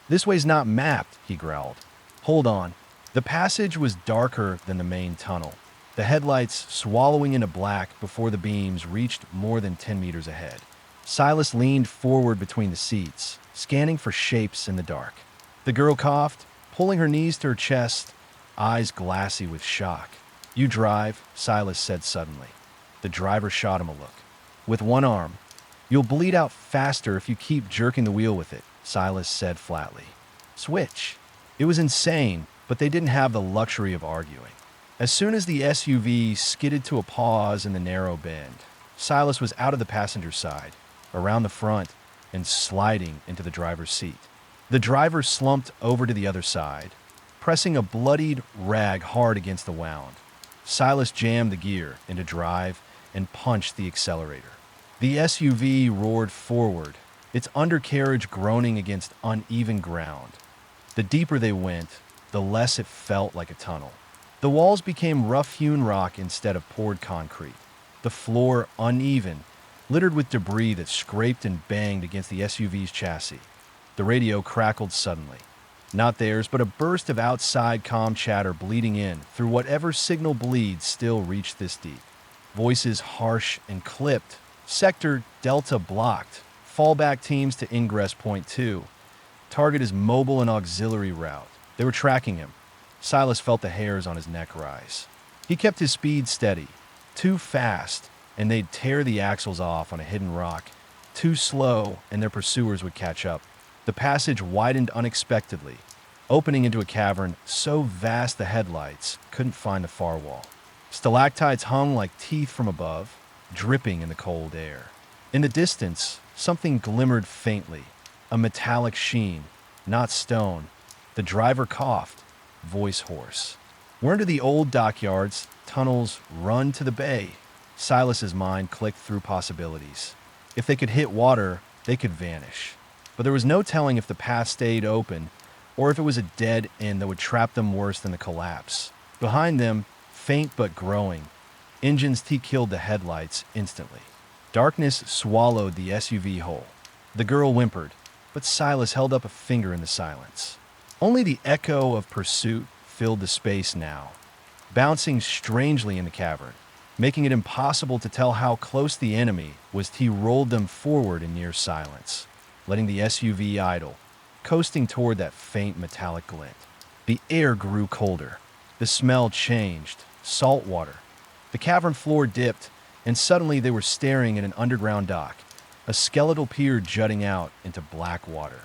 "This way's not mapped," he growled. "Hold on." The passage was darker than the main tunnel, the headlights swallowing into black before the beams reached more than 10 meters ahead. Silas leaned forward between the seats, scanning for shapes in the dark. The girl coughed, pulling her knees to her chest, eyes glassy with shock. "You drive," Silas said suddenly. The driver shot him a look. "With one arm. You'll bleed out faster if you keep jerking the wheel with it," Silas said flatly. "Switch." It was insane, but they didn't have the luxury of arguing. As soon as the SUV skidded to a pause in the narrow bend, Silas was out of the passenger side, around the front, and sliding into the driver's seat. The driver slumped over to the other side, pressing a bloodied rag hard against the wound. Silas jammed the gear into drive and punched the accelerator. The SUV roared forward, its undercarriage groaning against uneven ground. The deeper they went, the less it felt like a tunnel. The walls became rough-hewn rock instead of poured concrete. The floor uneven, littered with debris that scraped and banged against the SUV's chassis. The radio crackled suddenly. Not theirs, but a burst of outside comm chatter bleeding in through whatever signal bleeds still reached this deep. Voices harsh and clipped. Sector Delta blocked. Fallback teams to ingress point 2. Target is mobile and auxiliary route. They were tracking him. Silas felt the hairs on his neck rise. He kept his speed steady. Too fast, and they'd tear the axles off on a hidden rock. Too slow, and their pursuers would catch up. The passage widened unexpectedly, opening into a cavern so vast the headlights couldn't find the far wall. Stalactites hung like teeth from above, dripping in the cold air. In the distance, something glimmered faintly, a metallic sheen, not stone. The driver coughed, voice hoarse. Where do the old dockyards, tunnels run to the bay? Silas's mind clicked through possibilities. If they could hit water, they could vanish. But there was no telling if the path stayed open or if it was a dead end that would trap them worse than the collapse. Behind them, faint but growing, engines killed the headlights instantly. Darkness swallowed the SUV whole. The girl whimpered, but Silas held up a finger in the silence. Only the echo of pursuit filled the space now, bouncing strangely in the cavern, making it impossible to tell how close the enemy was. He rolled them forward in near silence, letting the SUV idle, coasting toward that faint metallic glint. The air grew colder. The smell changed. Salt water. The cavern floor dipped, and suddenly they were staring at an underground dock, a skeletal pier jutting out into black water.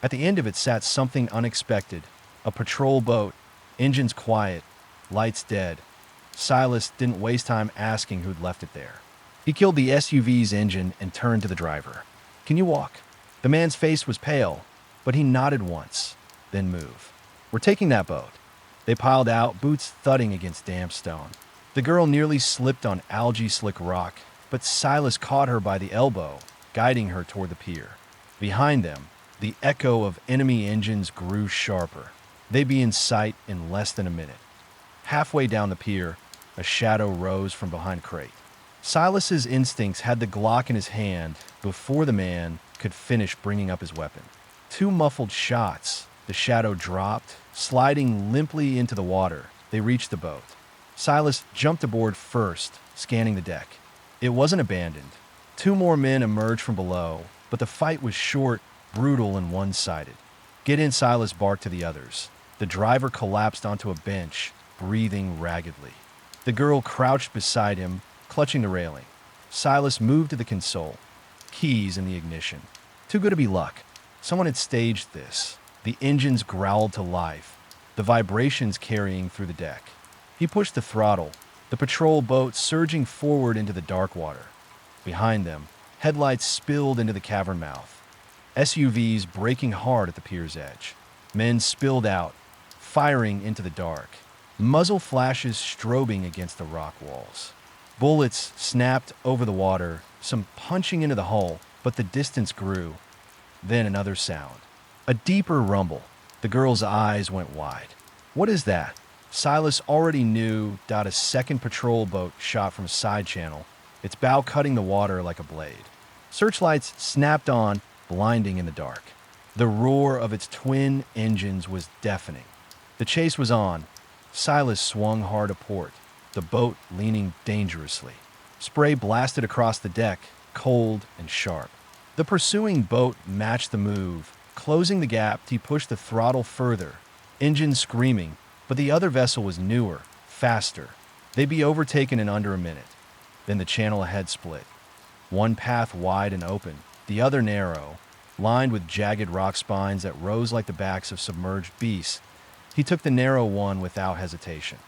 At the end of it sat something unexpected, a patrol boat, engines quiet, lights dead. Silas didn't waste time asking who'd left it there. He killed the SUV's engine and turned to the driver. "Can you walk?" The man's face was pale, but he nodded once, then moved. "We're taking that boat." They piled out, boots thudding against damp stone. The girl nearly slipped on algae-slick rock, but Silas caught her by the elbow, guiding her toward the pier. Behind them, the echo of enemy engines grew sharper. They'd be in sight in less than a minute. Halfway down the pier, a shadow rose from behind a crate. Silas's instincts had the Glock in his hand before the man could finish bringing up his weapon. Two muffled shots. The shadow dropped, sliding limply into the water. They reached the boat. Silas jumped aboard first, scanning the deck. It wasn't abandoned. Two more men emerged from below, but the fight was short, brutal, and one-sided. "Get in," Silas barked to the others. The driver collapsed onto a bench, breathing raggedly. The girl crouched beside him, clutching the railing. Silas moved to the console, keys in the ignition. Too good to be luck. Someone had staged this. The engines growled to life, the vibrations carrying through the deck. He pushed the throttle, the patrol boat surging forward into the dark water. Behind them, headlights spilled into the cavern mouth. SUVs braking hard at the pier's edge. Men spilled out, firing into the dark, muzzle flashes strobing against the rock walls. Bullets snapped over the water, some punching into the hull, but the distance grew. Then another sound. A deeper rumble. The girl's eyes went wide. "What is that?" Silas already knew. A second patrol boat shot from a side channel, its bow cutting the water like a blade. Searchlights snapped on, blinding in the dark. The roar of its twin engines was deafening. The chase was on. Silas swung hard to port, the boat leaning dangerously. Spray blasted across the deck, cold and sharp. The pursuing boat matched the move. Closing the gap, he pushed the throttle further, engine screaming, but the other vessel was newer, faster. They'd be overtaken in under a minute. Then the channel ahead split. One path wide and open, the other narrow, lined with jagged rock spines that rose like the backs of submerged beasts. He took the narrow one without hesitation.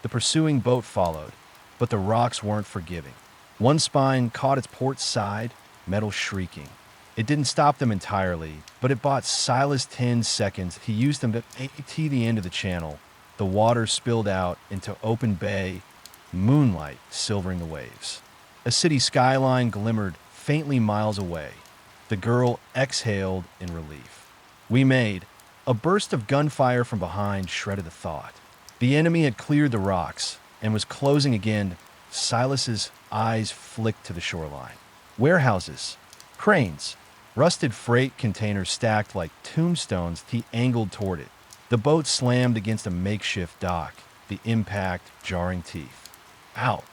The pursuing boat followed, but the rocks weren't forgiving. One spine caught its port side, metal shrieking. It didn't stop them entirely, but it bought Silas 10 seconds. He used them to AT the end of the channel. The water spilled out into open bay, moonlight silvering the waves. A city skyline glimmered faintly miles away. The girl exhaled in relief. "We made." A burst of gunfire from behind shredded the thought. The enemy had cleared the rocks and was closing again. Silas's eyes flicked to the shoreline. Warehouses, cranes, rusted freight containers stacked like tombstones. He angled toward it. The boat slammed against a makeshift dock, the impact jarring teeth. "Out,"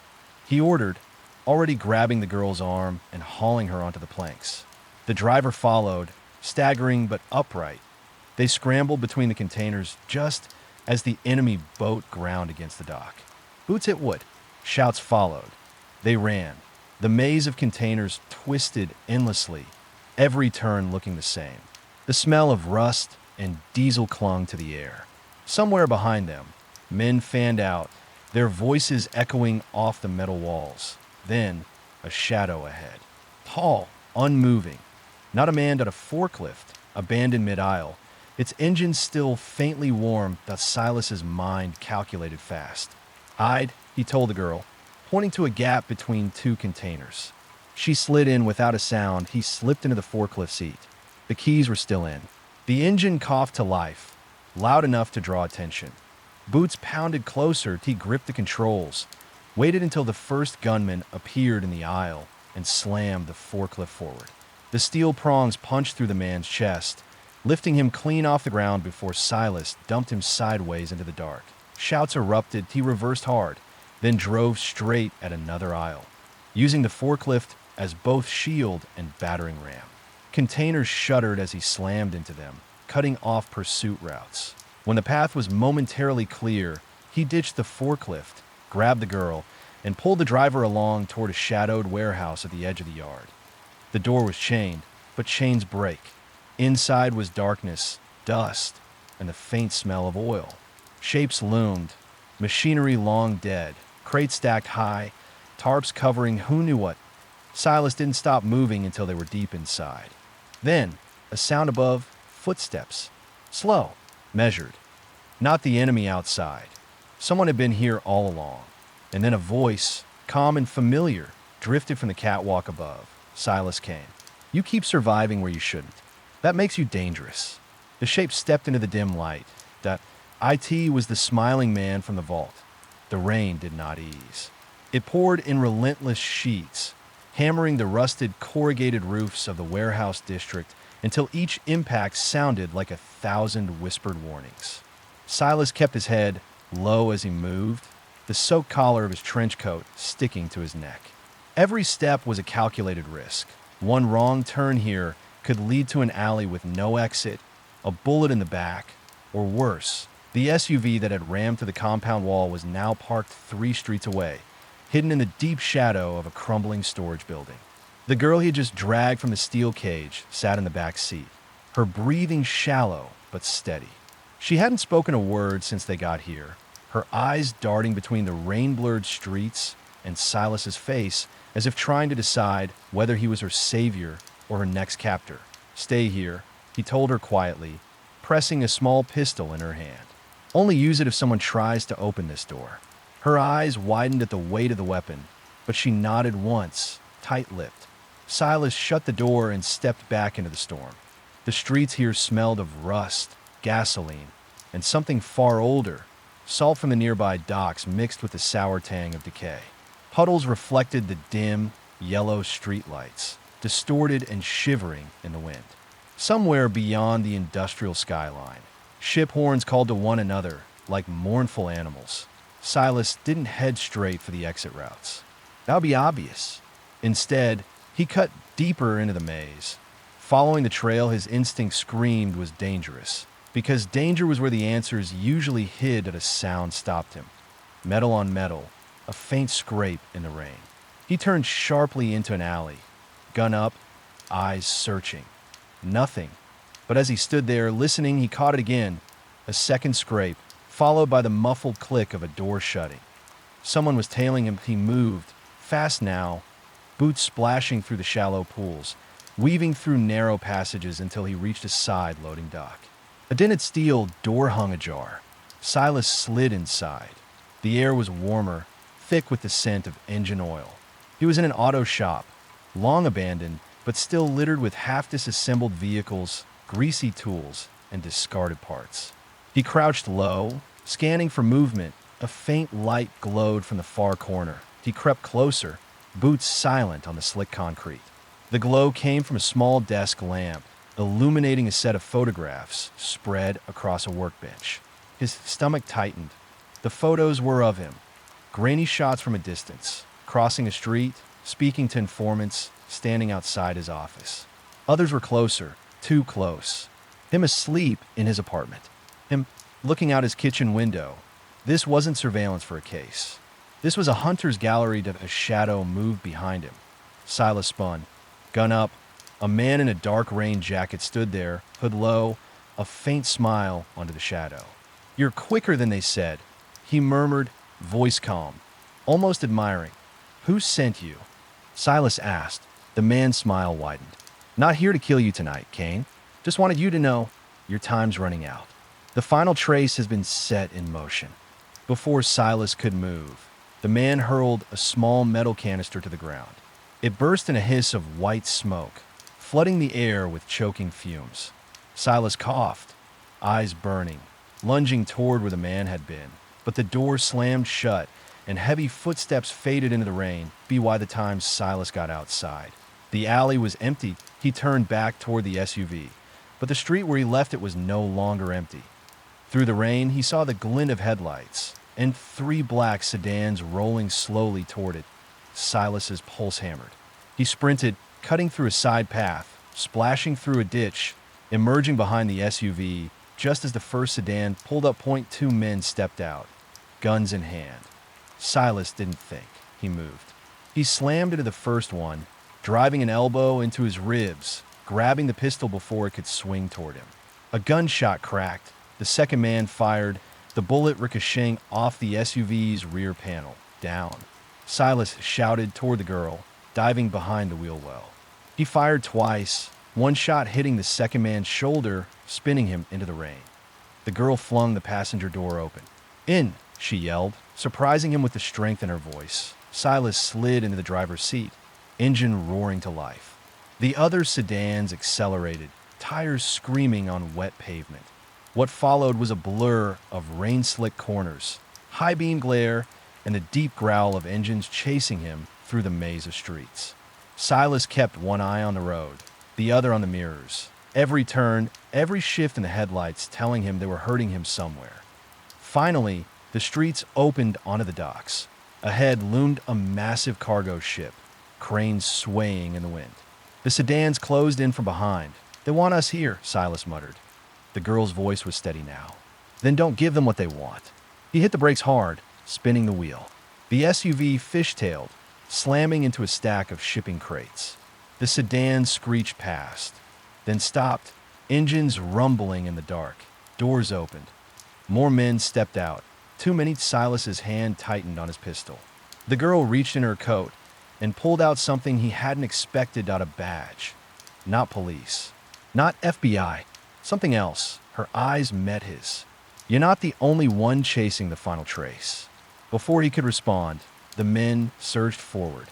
he ordered, already grabbing the girl's arm and hauling her onto the planks. The driver followed, staggering but upright. They scrambled between the containers just as the enemy boat ground against the dock. Boots hit wood. Shouts followed. They ran. The maze of containers twisted endlessly, every turn looking the same. The smell of rust and diesel clung to the air. Somewhere behind them, men fanned out, their voices echoing off the metal walls. Then, a shadow ahead. Tall, unmoving. Not a man but a forklift, abandoned mid-aisle. Its engine still faintly warm. Silas's mind calculated fast. "Hide," he told the girl, pointing to a gap between two containers. She slid in without a sound. He slipped into the forklift seat. The keys were still in. The engine coughed to life, loud enough to draw attention. Boots pounded closer. He gripped the controls, waited until the first gunman appeared in the aisle, and slammed the forklift forward. The steel prongs punched through the man's chest, lifting him clean off the ground before Silas dumped him sideways into the dark. Shouts erupted. He reversed hard, then drove straight at another aisle, using the forklift as both shield and battering ram. Containers shuddered as he slammed into them, cutting off pursuit routes. When the path was momentarily clear, he ditched the forklift, grabbed the girl, and pulled the driver along toward a shadowed warehouse at the edge of the yard. The door was chained, but chains break. Inside was darkness, dust, and the faint smell of oil. Shapes loomed, machinery long dead, crates stacked high, tarps covering who knew what. Silas didn't stop moving until they were deep inside. Then, a sound above, footsteps. Slow, measured. Not the enemy outside. Someone had been here all along. And then a voice, calm and familiar, drifted from the catwalk above. Silas Kane. You keep surviving where you shouldn't. That makes you dangerous. The shape stepped into the dim light. That IT was the smiling man from the vault. The rain did not ease. It poured in relentless sheets, hammering the rusted, corrugated roofs of the warehouse district until each impact sounded like 1,000 whispered warnings. Silas kept his head low as he moved, the soaked collar of his trench coat sticking to his neck. Every step was a calculated risk. One wrong turn here could lead to an alley with no exit, a bullet in the back, or worse. The SUV that had rammed through the compound wall was now parked 3 streets away, hidden in the deep shadow of a crumbling storage building. The girl he had just dragged from the steel cage sat in the back seat, her breathing shallow but steady. She hadn't spoken a word since they got here, her eyes darting between the rain-blurred streets and Silas's face as if trying to decide whether he was her savior or her next captor. Stay here, he told her quietly, pressing a small pistol in her hand. Only use it if someone tries to open this door. Her eyes widened at the weight of the weapon, but she nodded once, tight-lipped. Silas shut the door and stepped back into the storm. The streets here smelled of rust, gasoline, and something far older, salt from the nearby docks mixed with the sour tang of decay. Puddles reflected the dim, yellow streetlights, distorted and shivering in the wind. Somewhere beyond the industrial skyline, ship horns called to one another like mournful animals. Silas didn't head straight for the exit routes. That would be obvious. Instead, he cut deeper into the maze. Following the trail his instinct screamed was dangerous, because danger was where the answers usually hid at a sound stopped him. Metal on metal, a faint scrape in the rain. He turned sharply into an alley, gun up, eyes searching. Nothing. But as he stood there listening, he caught it again, a second scrape, followed by the muffled click of a door shutting. Someone was tailing him. He moved, fast now, boots splashing through the shallow pools, weaving through narrow passages until he reached a side-loading dock. A dented steel door hung ajar. Silas slid inside. The air was warmer, thick with the scent of engine oil. He was in an auto shop, long abandoned, but still littered with half-disassembled vehicles, greasy tools, and discarded parts. He crouched low, scanning for movement. A faint light glowed from the far corner. He crept closer, boots silent on the slick concrete. The glow came from a small desk lamp, illuminating a set of photographs spread across a workbench. His stomach tightened. The photos were of him, grainy shots from a distance, crossing a street, speaking to informants, standing outside his office. Others were closer, too close. Him asleep in his apartment. Him looking out his kitchen window. This wasn't surveillance for a case. This was a hunter's gallery that a shadow moved behind him. Silas spun, gun up. A man in a dark rain jacket stood there, hood low, a faint smile onto the shadow. "You're quicker than they said," he murmured, voice calm, almost admiring. "Who sent you?" Silas asked. The man's smile widened. "Not here to kill you tonight, Kane. Just wanted you to know your time's running out." The final trace has been set in motion. Before Silas could move, the man hurled a small metal canister to the ground. It burst in a hiss of white smoke, flooding the air with choking fumes. Silas coughed, eyes burning, lunging toward where the man had been. But the door slammed shut, and heavy footsteps faded into the rain. By the time Silas got outside, the alley was empty. He turned back toward the SUV, but the street where he left it was no longer empty. Through the rain, he saw the glint of headlights and 3 black sedans rolling slowly toward it. Silas's pulse hammered. He sprinted, cutting through a side path, splashing through a ditch, emerging behind the SUV just as the first sedan pulled up. 2 men stepped out, guns in hand. Silas didn't think. He moved. He slammed into the first one, driving an elbow into his ribs, grabbing the pistol before it could swing toward him. A gunshot cracked. The second man fired, the bullet ricocheting off the SUV's rear panel, down. Silas shouted toward the girl, diving behind the wheel well. He fired twice, one shot hitting the second man's shoulder, spinning him into the rain. The girl flung the passenger door open. "In!" she yelled, surprising him with the strength in her voice. Silas slid into the driver's seat, engine roaring to life. The other sedans accelerated, tires screaming on wet pavement. What followed was a blur of rain-slick corners, high beam glare, and the deep growl of engines chasing him through the maze of streets. Silas kept one eye on the road, the other on the mirrors. Every turn, every shift in the headlights telling him they were hurting him somewhere. Finally, the streets opened onto the docks. Ahead loomed a massive cargo ship, cranes swaying in the wind. The sedans closed in from behind. "They want us here," Silas muttered. The girl's voice was steady now. "Then don't give them what they want." He hit the brakes hard, spinning the wheel. The SUV fishtailed, slamming into a stack of shipping crates. The sedan screeched past, then stopped, engines rumbling in the dark. Doors opened. More men stepped out. Too many. Silas's hand tightened on his pistol. The girl reached in her coat and pulled out something he hadn't expected out. A badge. Not police. Not FBI. Something else. Her eyes met his. "You're not the only one chasing the final trace." Before he could respond, the men surged forward,